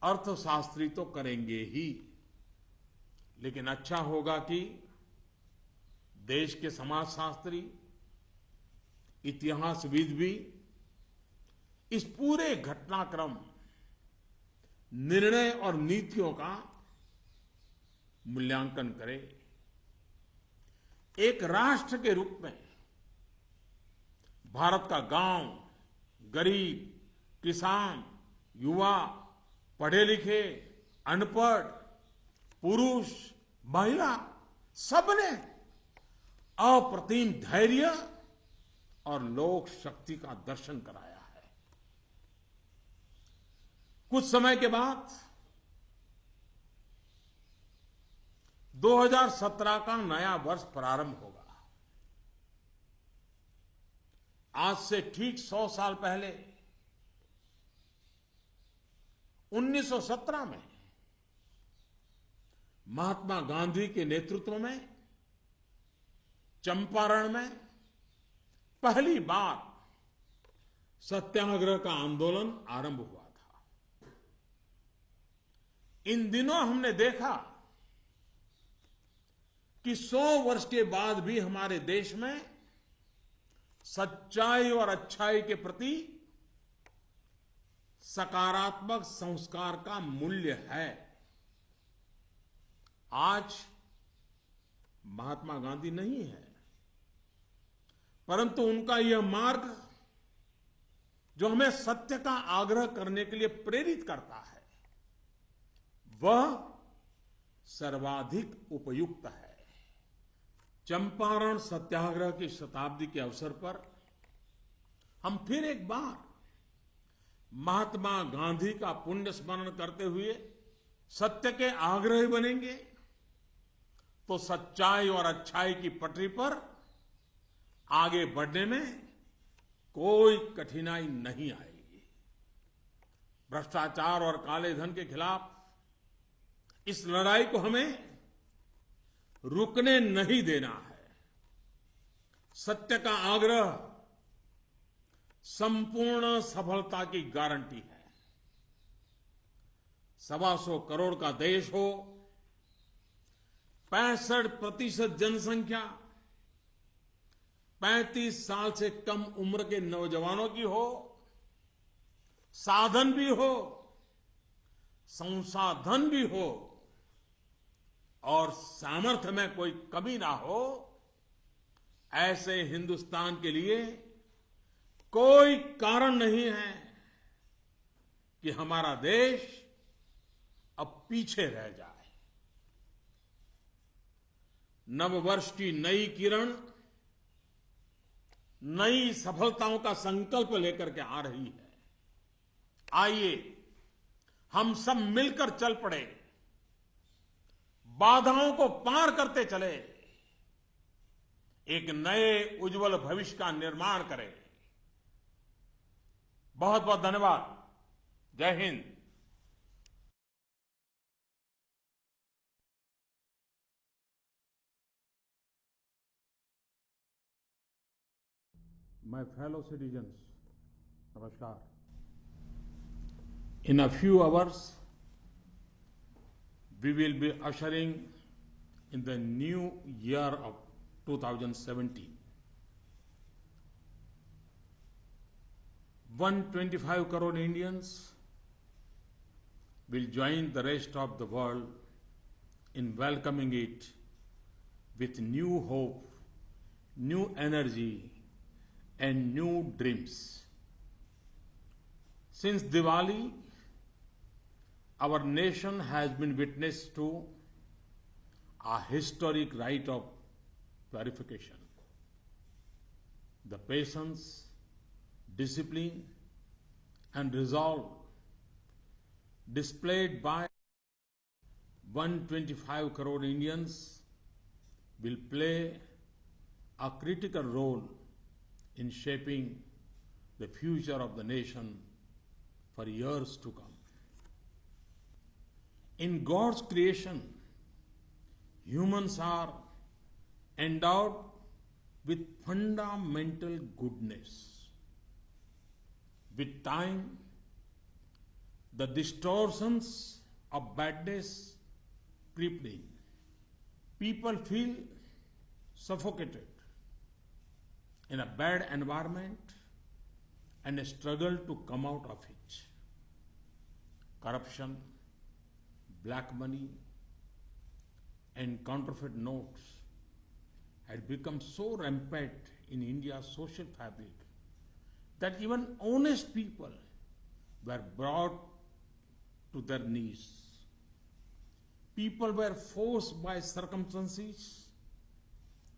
अर्थशास्त्री तो करेंगे ही, लेकिन अच्छा होगा कि देश के समाजशास्त्री, इतिहासविद भी इस पूरे घटनाक्रम, निर्णय और नीतियों का मूल्यांकन करें। एक राष्ट्र के रूप में भारत का गांव, गरीब, किसान, युवा, पढ़े लिखे, अनपढ़, पुरुष, महिला, सबने अप्रतिम धैर्य और लोक शक्ति का दर्शन कराया है। कुछ समय के बाद 2017 का नया वर्ष प्रारंभ होगा। आज से ठीक 100 साल पहले 1917 में महात्मा गांधी के नेतृत्व में चंपारण में पहली बार सत्याग्रह का आंदोलन आरंभ हुआ था। इन दिनों हमने देखा कि 100 वर्ष के बाद भी हमारे देश में सच्चाई और अच्छाई के प्रति सकारात्मक संस्कार का मूल्य है। आज महात्मा गांधी नहीं है, परंतु उनका यह मार्ग जो हमें सत्य का आग्रह करने के लिए प्रेरित करता है, वह सर्वाधिक उपयुक्त है। चंपारण सत्याग्रह की शताब्दी के अवसर पर हम फिर एक बार महात्मा गांधी का पुण्य स्मरण करते हुए सत्य के आग्रही बनेंगे तो सच्चाई और अच्छाई की पटरी पर आगे बढ़ने में कोई कठिनाई नहीं आएगी। भ्रष्टाचार और काले धन के खिलाफ इस लड़ाई को हमें रुकने नहीं देना है। सत्य का आग्रह संपूर्ण सफलता की गारंटी है। 125 करोड़ का देश हो, 65% जनसंख्या 35 साल से कम उम्र के नौजवानों की हो, साधन भी हो, संसाधन भी हो और सामर्थ्य में कोई कमी ना हो, ऐसे हिंदुस्तान के लिए कोई कारण नहीं है कि हमारा देश अब पीछे रह जाए। नववर्ष की नई किरण नई सफलताओं का संकल्प लेकर के आ रही है। आइए हम सब मिलकर चल पड़े, बाधाओं को पार करते चले, एक नए उज्जवल भविष्य का निर्माण करें। बहुत बहुत धन्यवाद। जय Hind. My fellow citizens, Namaskar. In a few hours, we will be ushering in the new year of 2017. 125 crore Indians will join the rest of the world in welcoming it with new hope, new energy, and new dreams. Since Diwali, our nation has been witness to a historic rite of purification. The patience, discipline, and resolve displayed by 125 crore Indians will play a critical role in shaping the future of the nation for years to come. In God's creation, humans are endowed with fundamental goodness. With time, the distortions of badness creep in. People feel suffocated in a bad environment and struggle to come out of it. Corruption, black money, and counterfeit notes had become so rampant in India's social fabric that even honest people were brought to their knees. People were forced by circumstances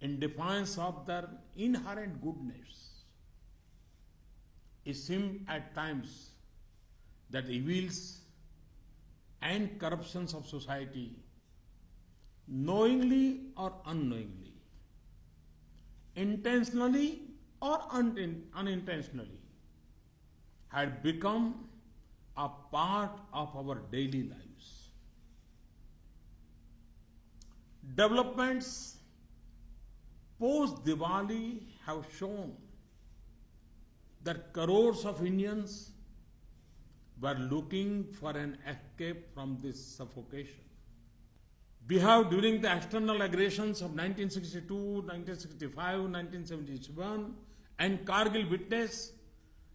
in defiance of their inherent goodness. It seemed at times that evils and corruptions of society knowingly or unknowingly, intentionally or unintentionally, had become a part of our daily lives. Developments post Diwali have shown that crores of Indians were looking for an escape from this suffocation. We have, during the external aggressions of 1962, 1965, 1977, and Kargil, witnessed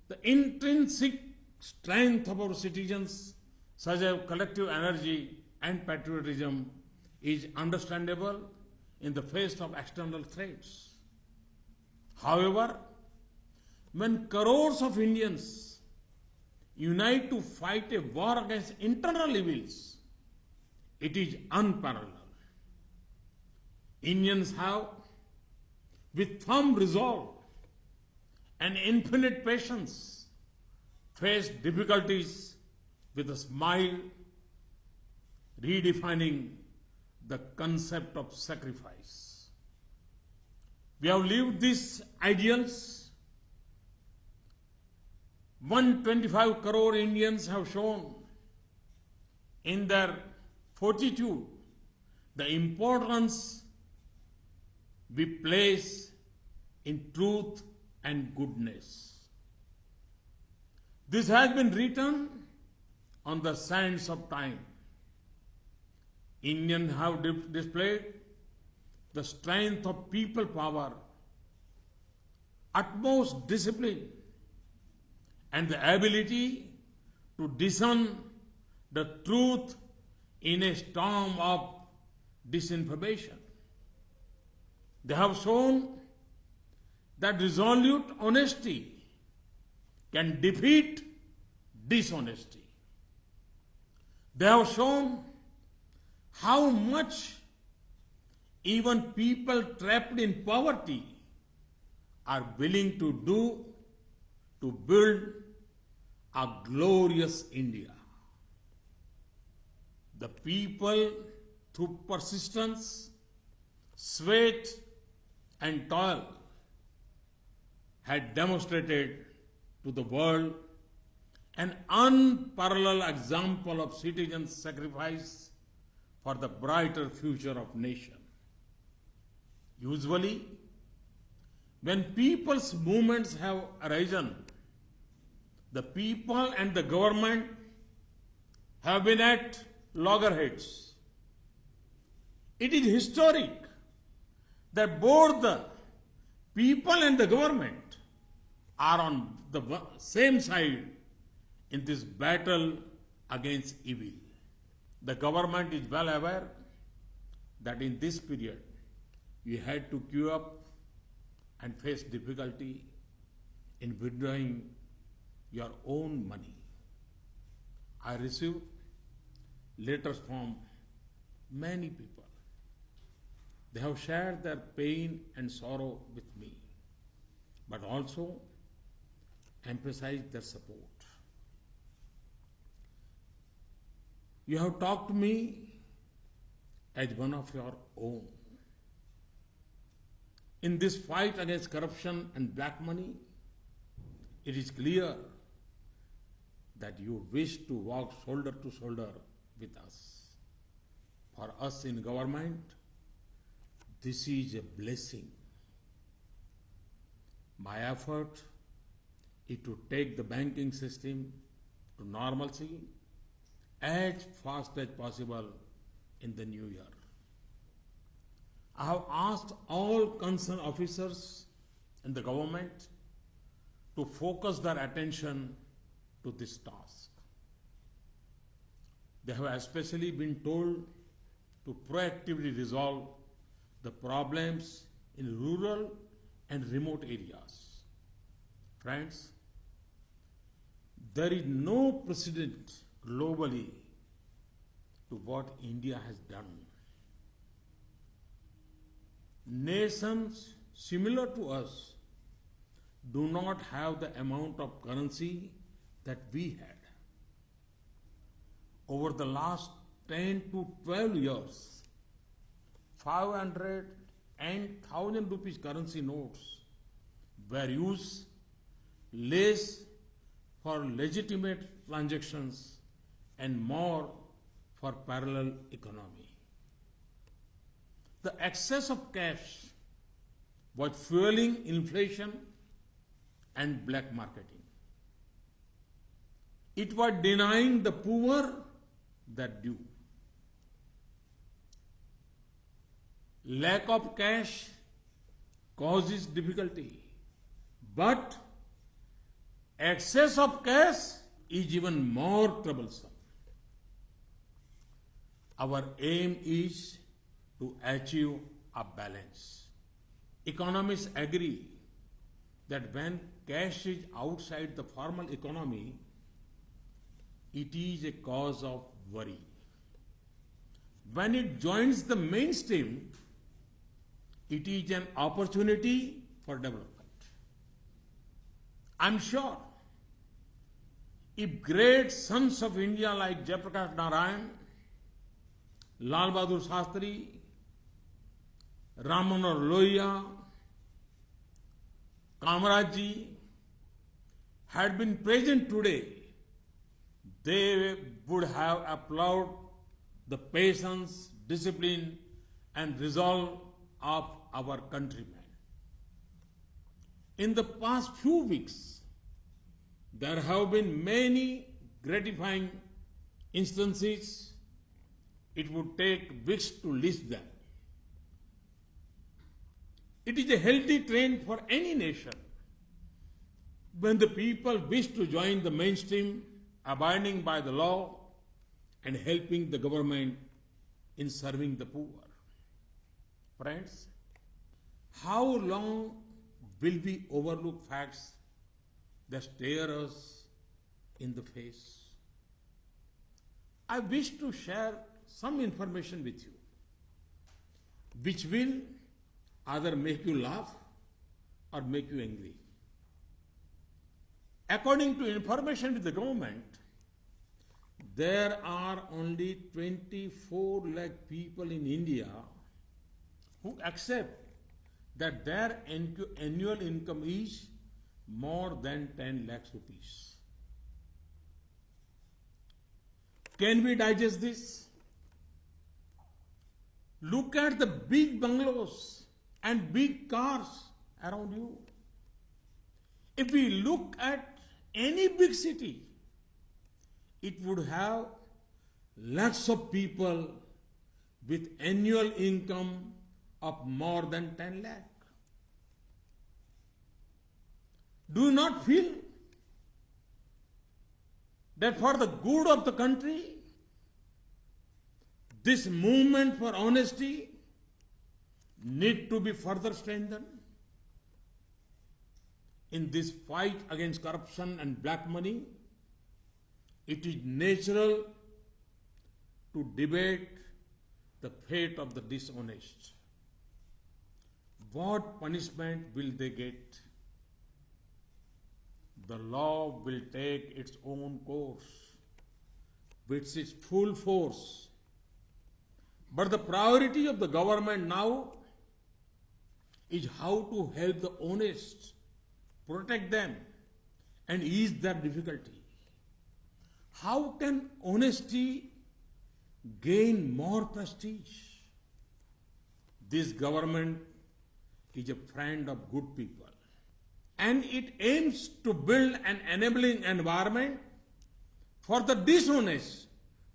the intrinsic strength of our citizens, such as collective energy and patriotism, is understandable in the face of external threats. However, when crores of Indians unite to fight a war against internal evils, it is unparalleled. Indians have, with firm resolve and infinite patience, faced difficulties with a smile, redefining the concept of sacrifice. We have lived these ideals. 125 crore Indians have shown in their fortitude the importance we place in truth and goodness. This has been written on the sands of time. Indians have displayed the strength of people power, utmost discipline, and the ability to discern the truth in a storm of disinformation. They have shown that resolute honesty can defeat dishonesty. They have shown how much even people trapped in poverty are willing to do to build a glorious India. The people, through persistence, sweat, and toil, had demonstrated to the world an unparalleled example of citizen sacrifice for the brighter future of nation. Usually, when people's movements have arisen, the people and the government have been at loggerheads. It is historic that both the people and the government are on the same side in this battle against evil. The government is well aware that in this period you had to queue up and face difficulty in withdrawing your own money. I received letters from many people. They have shared their pain and sorrow with me, but also emphasized their support. You have talked to me as one of your own. In this fight against corruption and black money, it is clear that you wish to walk shoulder to shoulder with us. For us in government, this is a blessing. My effort is to take the banking system to normalcy as fast as possible in the new year. I have asked all concerned officers in the government to focus their attention to this task. They have especially been told to proactively resolve the problems in rural and remote areas. Friends, there is no precedent globally to what India has done. Nations similar to us do not have the amount of currency that we had. Over the last 10 to 12 years, 500 and 1,000 rupees currency notes were used less for legitimate transactions and more for parallel economy. The excess of cash was fueling inflation and black marketing. It was denying the poor their due. Lack of cash causes difficulty, but excess of cash is even more troublesome. Our aim is to achieve a balance. Economists agree that when cash is outside the formal economy, it is a cause of worry. When it joins the mainstream, it is an opportunity for development. I'm sure if great sons of India like Jayaprakash Narayan, Lal Bahadur Shastri, Ram Manohar Lohia, Kamaraj ji had been present today, they would have applauded the patience, discipline, and resolve of our countrymen. In the past few weeks, there have been many gratifying instances. It would take weeks to list them. It is a healthy trend for any nation when the people wish to join the mainstream, abiding by the law and helping the government in serving the poor. Friends, how long will we overlook facts that stare us in the face? I wish to share some information with you which will either make you laugh or make you angry. According to information with the government, there are only 24 lakh people in India who accept that their annual income is more than 10 lakhs rupees. Can we digest this? Look at the big bungalows and big cars around you. If we look at any big city, it would have lakhs of people with annual income of more than 10 lakh. Do you not feel that for the good of the country, this movement for honesty need to be further strengthened? In this fight against corruption and black money, it is natural to debate the fate of the dishonest. What punishment will they get? The law will take its own course with its full force. But the priority of the government now is how to help the honest, protect them, and ease their difficulty. How can honesty gain more prestige? This government is a friend of good people, and it aims to build an enabling environment for the dishonest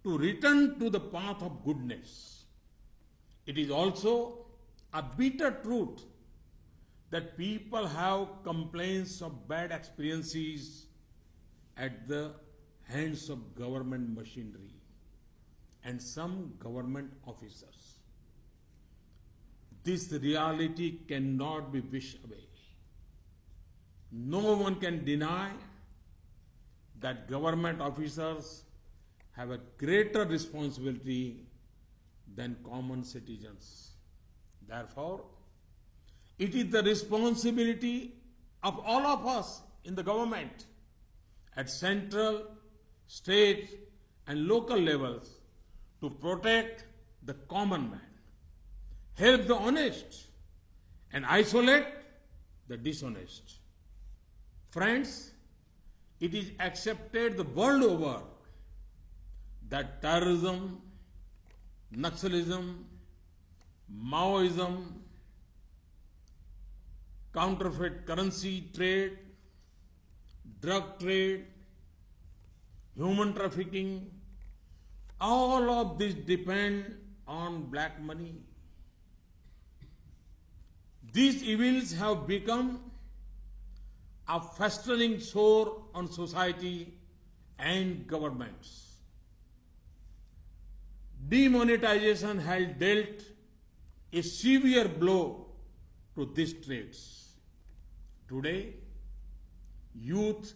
to return to the path of goodness. It is also a bitter truth that people have complaints of bad experiences at the hands of government machinery and some government officers. This reality cannot be wished away. No one can deny that government officers have a greater responsibility than common citizens. Therefore, it is the responsibility of all of us in the government at central, state, and local levels to protect the common man, help the honest, and isolate the dishonest. Friends, it is accepted the world over that terrorism, Naxalism, Maoism, counterfeit currency trade, drug trade, human trafficking, all of this depend on black money. These evils have become a festering sore on society and governments. Demonetization has dealt a severe blow to these trades. Today, youth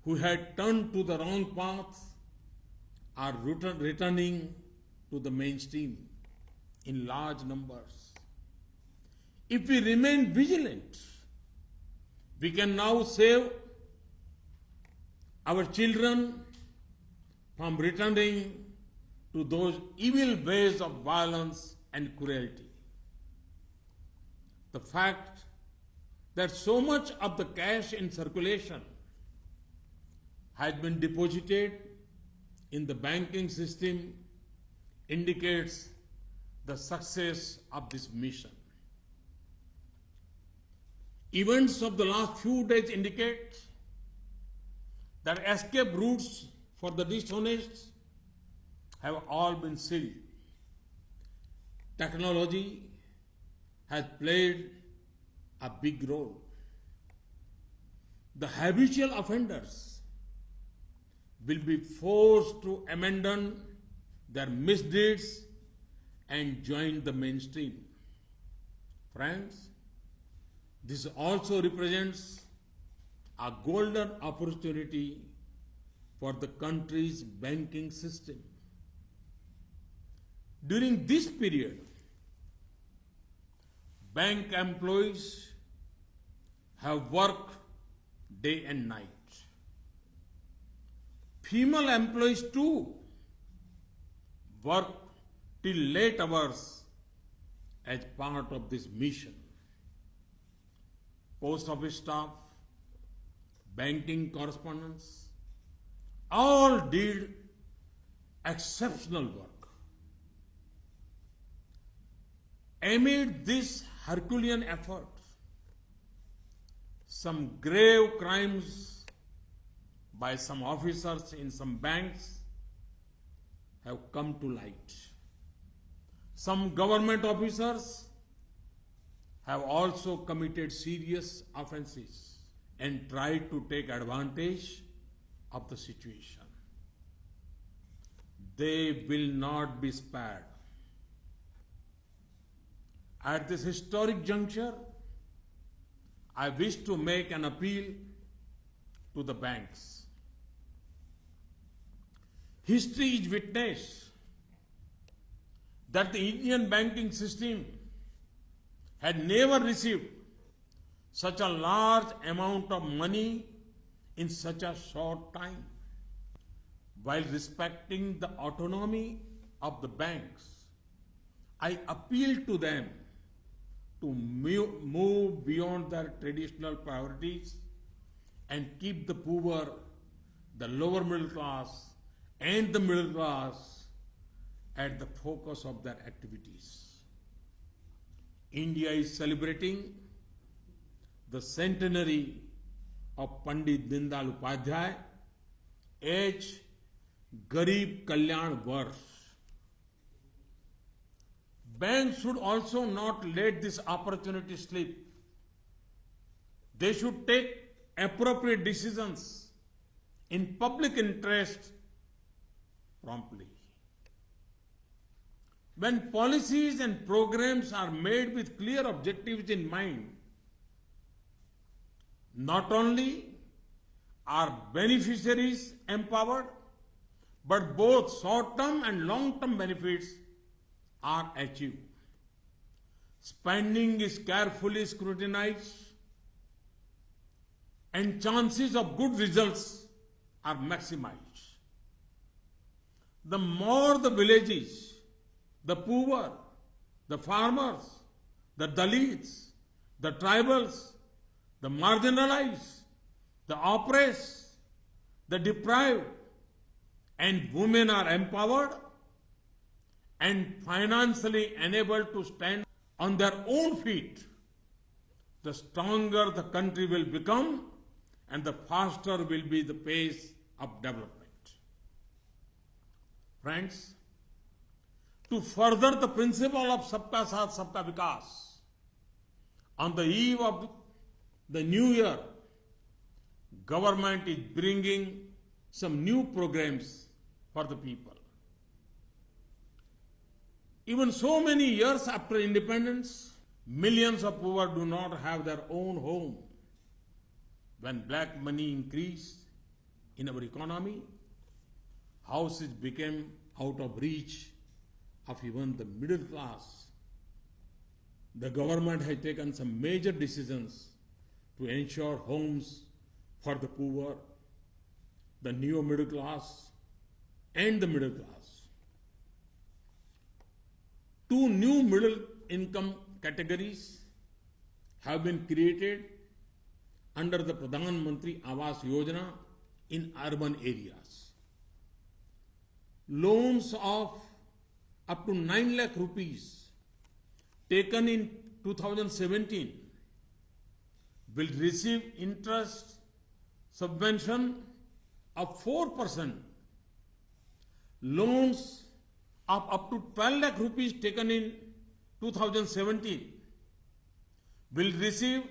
who had turned to the wrong path are returning to the mainstream in large numbers. If we remain vigilant, we can now save our children from returning to those evil ways of violence and cruelty. The fact that so much of the cash in circulation has been deposited in the banking system indicates the success of this mission. Events of the last few days indicate that escape routes for the dishonest have all been sealed. Technology has played a big role. The habitual offenders will be forced to abandon their misdeeds and join the mainstream. Friends, this also represents a golden opportunity for the country's banking system. During this period, bank employees have worked day and night. Female employees too work till late hours as part of this mission. Post office staff, banking correspondents, all did exceptional work. Amid this Herculean effort, some grave crimes by some officers in some banks have come to light. Some government officers have also committed serious offenses and tried to take advantage of the situation. They will not be spared. At this historic juncture, I wish to make an appeal to the banks. History is witness that the Indian banking system had never received such a large amount of money in such a short time. While respecting the autonomy of the banks, I appeal to them to move beyond their traditional priorities and keep the poor, the lower middle class, and the middle class at the focus of their activities. India is celebrating the centenary of Pandit Deendayal Upadhyay as Garib Kalyan Varsh. Banks should also not let this opportunity slip. They should take appropriate decisions in public interest promptly. When policies and programs are made with clear objectives in mind, not only are beneficiaries empowered, but both short-term and long-term benefits are achieved. Spending is carefully scrutinized and chances of good results are maximized. The more the villages, the poor, the farmers, the Dalits, the tribals, the marginalized, the oppressed, the deprived, and women are empowered and financially enabled to stand on their own feet, the stronger the country will become and the faster will be the pace of development. Friends, to further the principle of Sabka Saath, Sabka Vikas, on the eve of the new year, government is bringing some new programs for the people. Even so many years after independence, millions of poor do not have their own home. When black money increased in our economy, houses became out of reach of even the middle class. The government has taken some major decisions to ensure homes for the poor, the neo middle class, and the middle class. Two new middle income categories have been created under the Pradhan Mantri Awas Yojana in urban areas. Loans of up to 9 lakh rupees taken in 2017 will receive interest subvention of 4%. Loans of up to 12 lakh rupees taken in 2017 will receive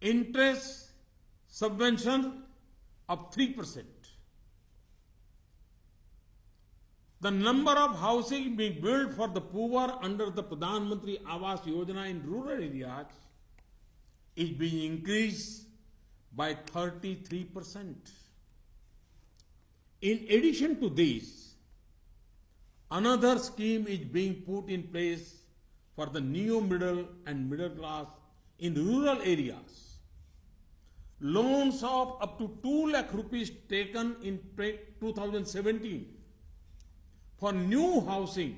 interest subvention of 3%. The number of housing being built for the poor under the Pradhan Mantri Awas Yojana in rural areas is being increased by 33%. In addition to this, another scheme is being put in place for the neo middle and middle class in rural areas. Loans of up to 2 lakh rupees taken in 2017 for new housing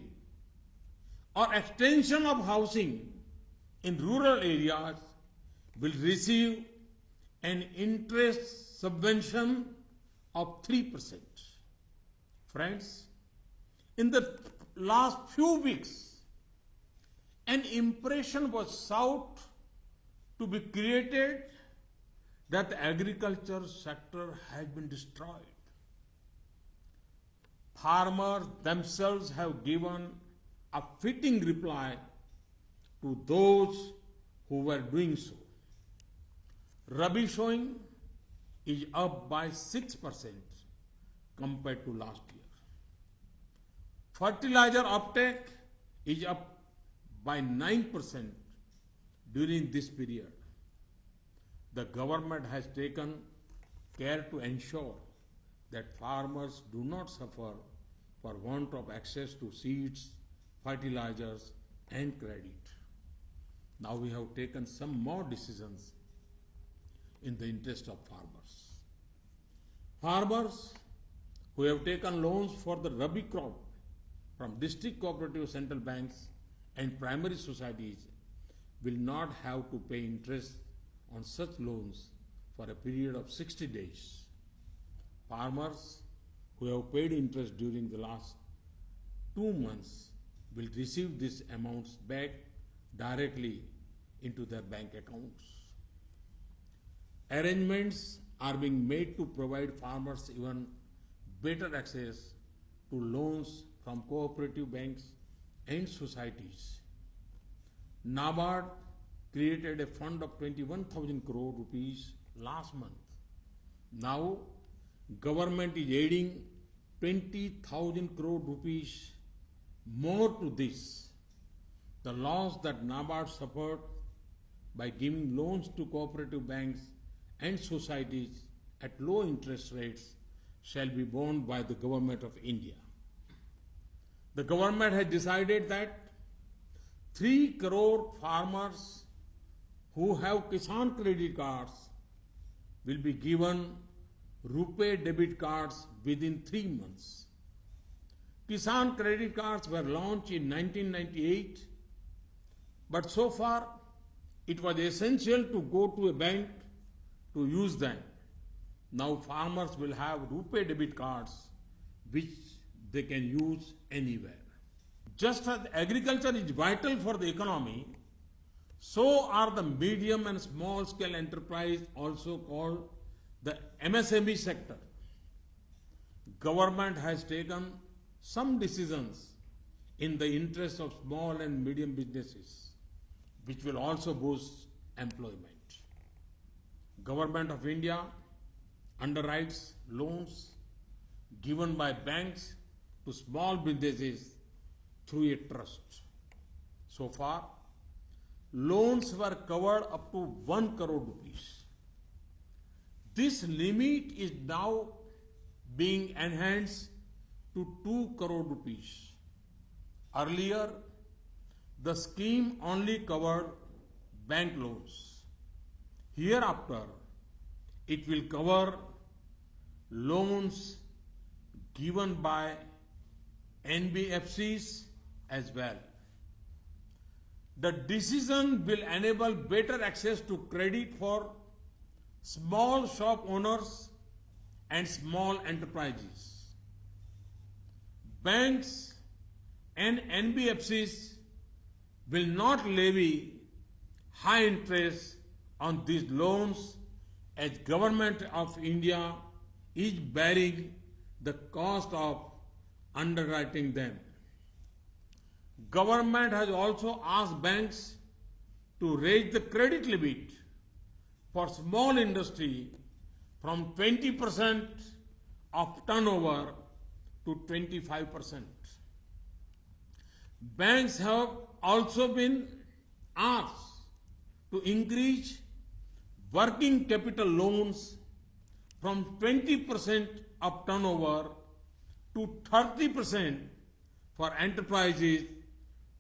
or extension of housing in rural areas will receive an interest subvention of 3%. Friends, in the last few weeks, an impression was sought to be created that the agriculture sector has been destroyed. Farmers themselves have given a fitting reply to those who were doing so. Rabi sowing is up by 6% compared to last year. Fertilizer uptake is up by 9% during this period. The government has taken care to ensure that farmers do not suffer for want of access to seeds, fertilizers, and credit. Now we have taken some more decisions in the interest of farmers. Farmers who have taken loans for the Rabi crop from district cooperative central banks and primary societies will not have to pay interest on such loans for a period of 60 days. Farmers who have paid interest during the last 2 months will receive these amounts back directly into their bank accounts. Arrangements are being made to provide farmers even better access to loans from cooperative banks and societies. NABARD created a fund of 21,000 crore rupees last month. Now, government is adding 20,000 crore rupees more to this. The loss that NABARD suffered by giving loans to cooperative banks and societies at low interest rates shall be borne by the Government of India. The government has decided that 3 crore farmers who have Kisan credit cards will be given RuPay debit cards within 3 months. Kisan credit cards were launched in 1998, but so far it was essential to go to a bank to use them. Now farmers will have RuPay debit cards which they can use anywhere. Just as agriculture is vital for the economy, so are the medium and small scale enterprise, also called the MSME sector. Government has taken some decisions in the interest of small and medium businesses, which will also boost employment. Government of India underwrites loans given by banks to small businesses through a trust. So far, loans were covered up to 1 crore rupees. This limit is now being enhanced to 2 crore rupees. Earlier, the scheme only covered bank loans. Hereafter, it will cover loans given by NBFCs as well. The decision will enable better access to credit for small shop owners and small enterprises. Banks and NBFCs will not levy high interest on these loans, as Government of India is bearing the cost of underwriting them. Government has also asked banks to raise the credit limit for small industry from 20% of turnover to 25%. Banks have also been asked to increase working capital loans from 20% of turnover to 30% for enterprises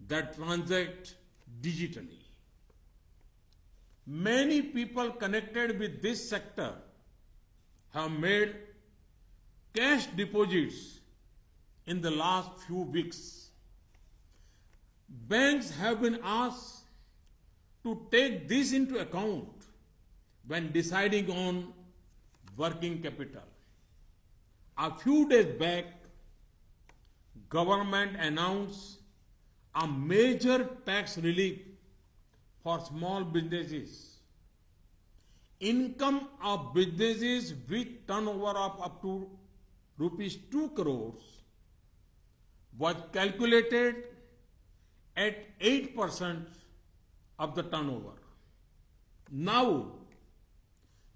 that transact digitally. Many people connected with this sector have made cash deposits in the last few weeks. Banks have been asked to take this into account when deciding on working capital. A few days back, government announced a major tax relief for small businesses. Income of businesses with turnover of up to rupees 2 crores was calculated at 8% of the turnover. Now,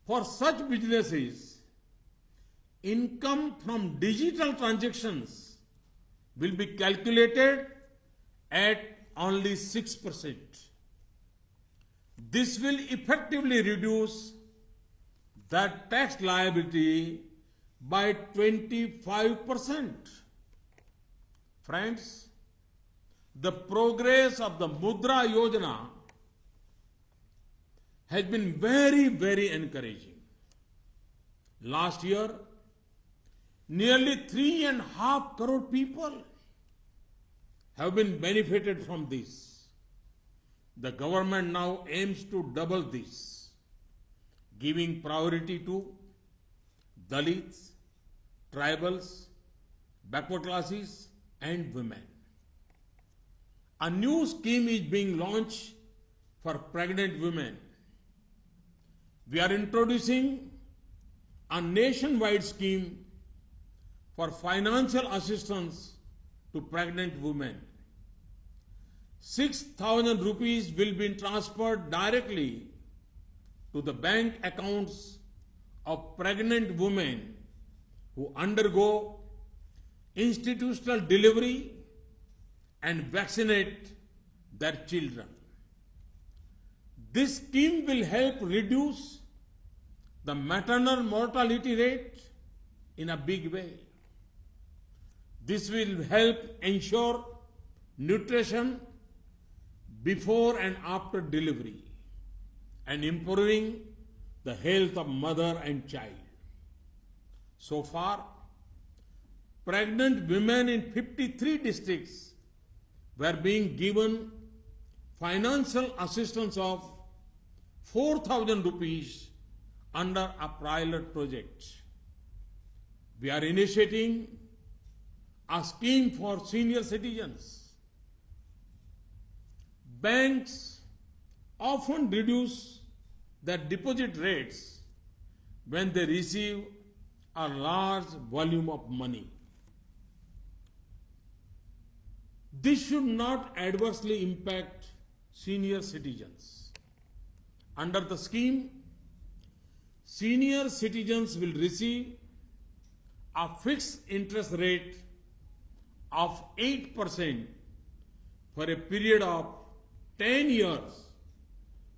for such businesses, income from digital transactions will be calculated at only 6%. This will effectively reduce the tax liability by 25%. Friends, the progress of the Mudra Yojana has been very, very encouraging. Last year, nearly 3.5 crore people have been benefited from this. The government now aims to double this, giving priority to Dalits, tribals, backward classes, and women. A new scheme is being launched for pregnant women. We are introducing a nationwide scheme for financial assistance to pregnant women. 6,000 rupees will be transferred directly to the bank accounts of pregnant women who undergo institutional delivery and vaccinate their children. This scheme will help reduce the maternal mortality rate in a big way. This will help ensure nutrition before and after delivery and improving the health of mother and child. So far, pregnant women in 53 districts were being given financial assistance of 4,000 rupees under a pilot project. We are initiating a scheme for senior citizens. Banks often reduce their deposit rates when they receive a large volume of money. This should not adversely impact senior citizens. Under the scheme, senior citizens will receive a fixed interest rate of 8% for a period of 10 years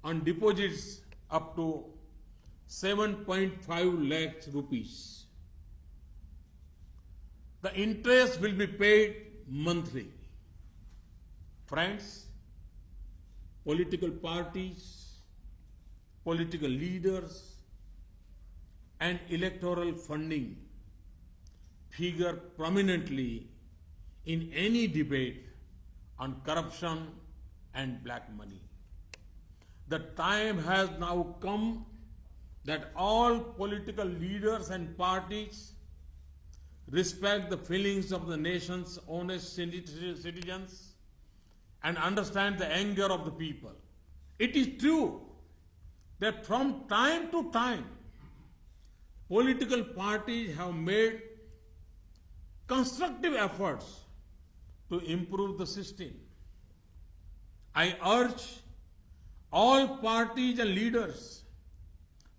on deposits up to 7.5 lakhs rupees. The interest will be paid monthly. Friends, political parties, political leaders, and electoral funding figure prominently in any debate on corruption and black money. The time has now come that all political leaders and parties respect the feelings of the nation's honest citizens and understand the anger of the people. It is true that from time to time, political parties have made constructive efforts to improve the system. I urge all parties and leaders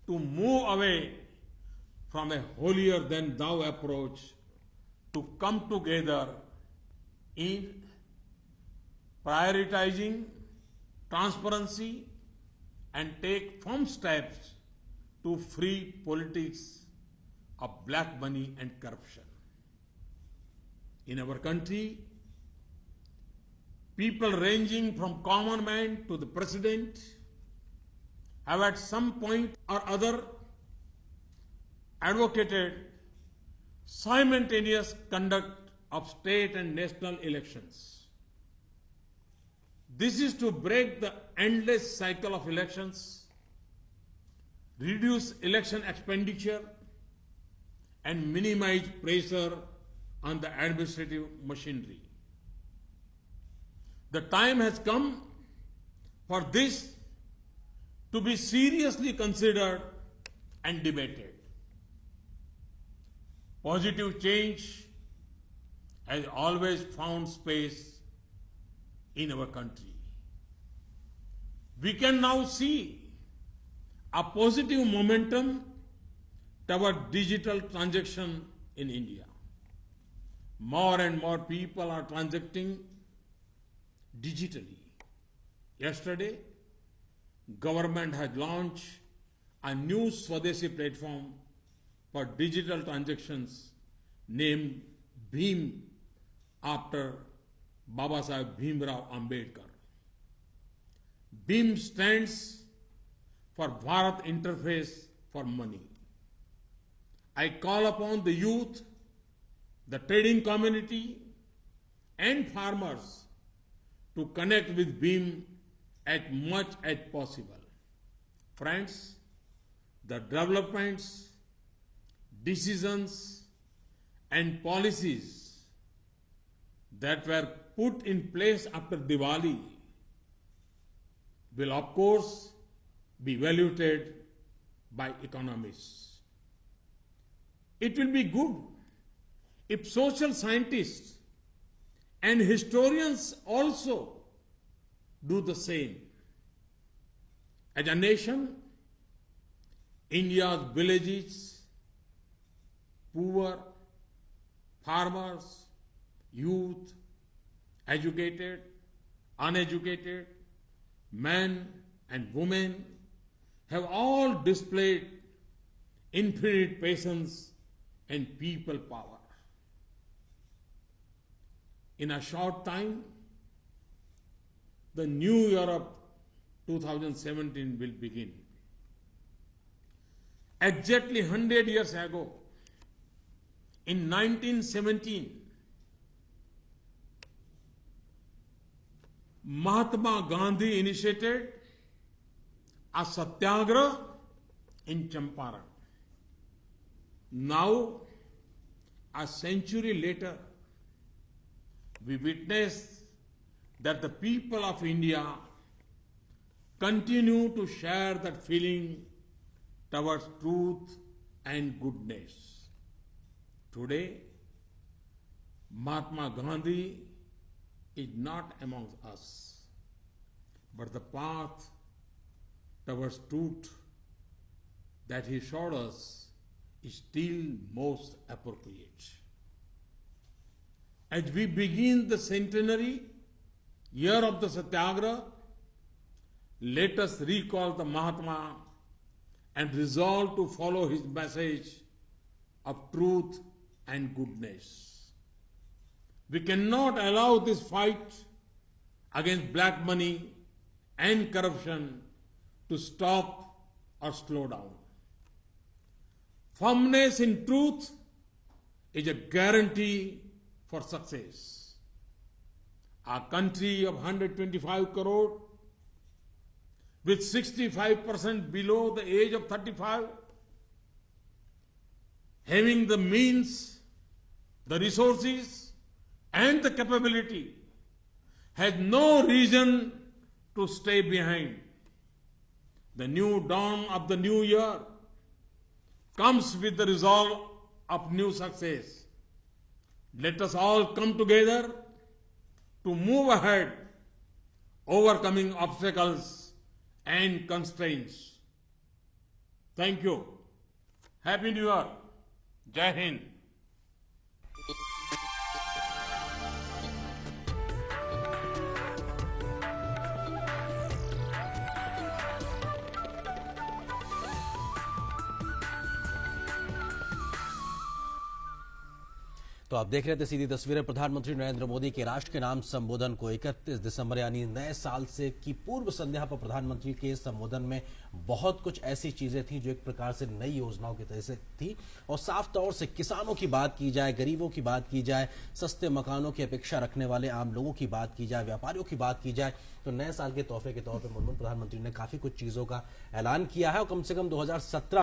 to move away from a holier-than-thou approach to come together in prioritizing transparency and take firm steps to free politics of black money and corruption. In our country, people ranging from common man to the president have at some point or other advocated simultaneous conduct of state and national elections. This is to break the endless cycle of elections, reduce election expenditure, and minimize pressure on the administrative machinery. The time has come for this to be seriously considered and debated. Positive change has always found space in our country. We can now see a positive momentum toward digital transaction in India. More and more people are transacting digitally. Yesterday, government has launched a new Swadeshi platform for digital transactions named BHIM after Baba Saheb Bhimrao Ambedkar. BHIM stands for Bharat Interface for Money. I call upon the youth, the trading community, and farmers to connect with BHIM as much as possible. Friends, the developments, decisions, and policies that were put in place after Diwali will, of course, be evaluated by economists. It will be good if social scientists and historians also do the same. As a nation, India's villages, poor, farmers, youth, educated, uneducated, men and women have all displayed infinite patience and people power. In a short time, the new year of 2017 will begin. Exactly 100 years ago, In 1917, Mahatma Gandhi initiated a satyagrah in Champaran. Now, a century later, we witness that the people of India continue to share that feeling towards truth and goodness. Today, Mahatma Gandhi is not amongst us, but the path towards truth that he showed us is still most appropriate. As we begin the centenary year of the Satyagraha, let us recall the Mahatma and resolve to follow his message of truth and goodness. We cannot allow this fight against black money and corruption to stop or slow down. Firmness in truth is a guarantee for success. Our country of 125 crore, with 65% below the age of 35, having the means, the resources, and the capability, has no reason to stay behind. The new dawn of the new year comes with the resolve of new success. Let us all come together to move ahead, overcoming obstacles and constraints. Thank you. Happy New Year. Jai Hind. तो आप देख रहे थे सीधी तस्वीरें प्रधानमंत्री नरेंद्र मोदी के राष्ट्र के नाम संबोधन को 31 दिसंबर यानी नए साल से की पूर्व संध्या पर प्रधानमंत्री के संबोधन में बहुत कुछ ऐसी चीजें थी जो एक प्रकार से नई योजनाओं की तरह से थी और साफ तौर से किसानों की बात की जाए, गरीबों की बात की जाए, सस्ते मकानों की अपेक्षा रखने वाले आम लोगों की बात की जाए, व्यापारियों की बात की जाए, तो नए साल के तोहफे के तौर पर मुर्मू प्रधानमंत्री ने काफी कुछ चीजों का ऐलान किया है और कम से कम 2017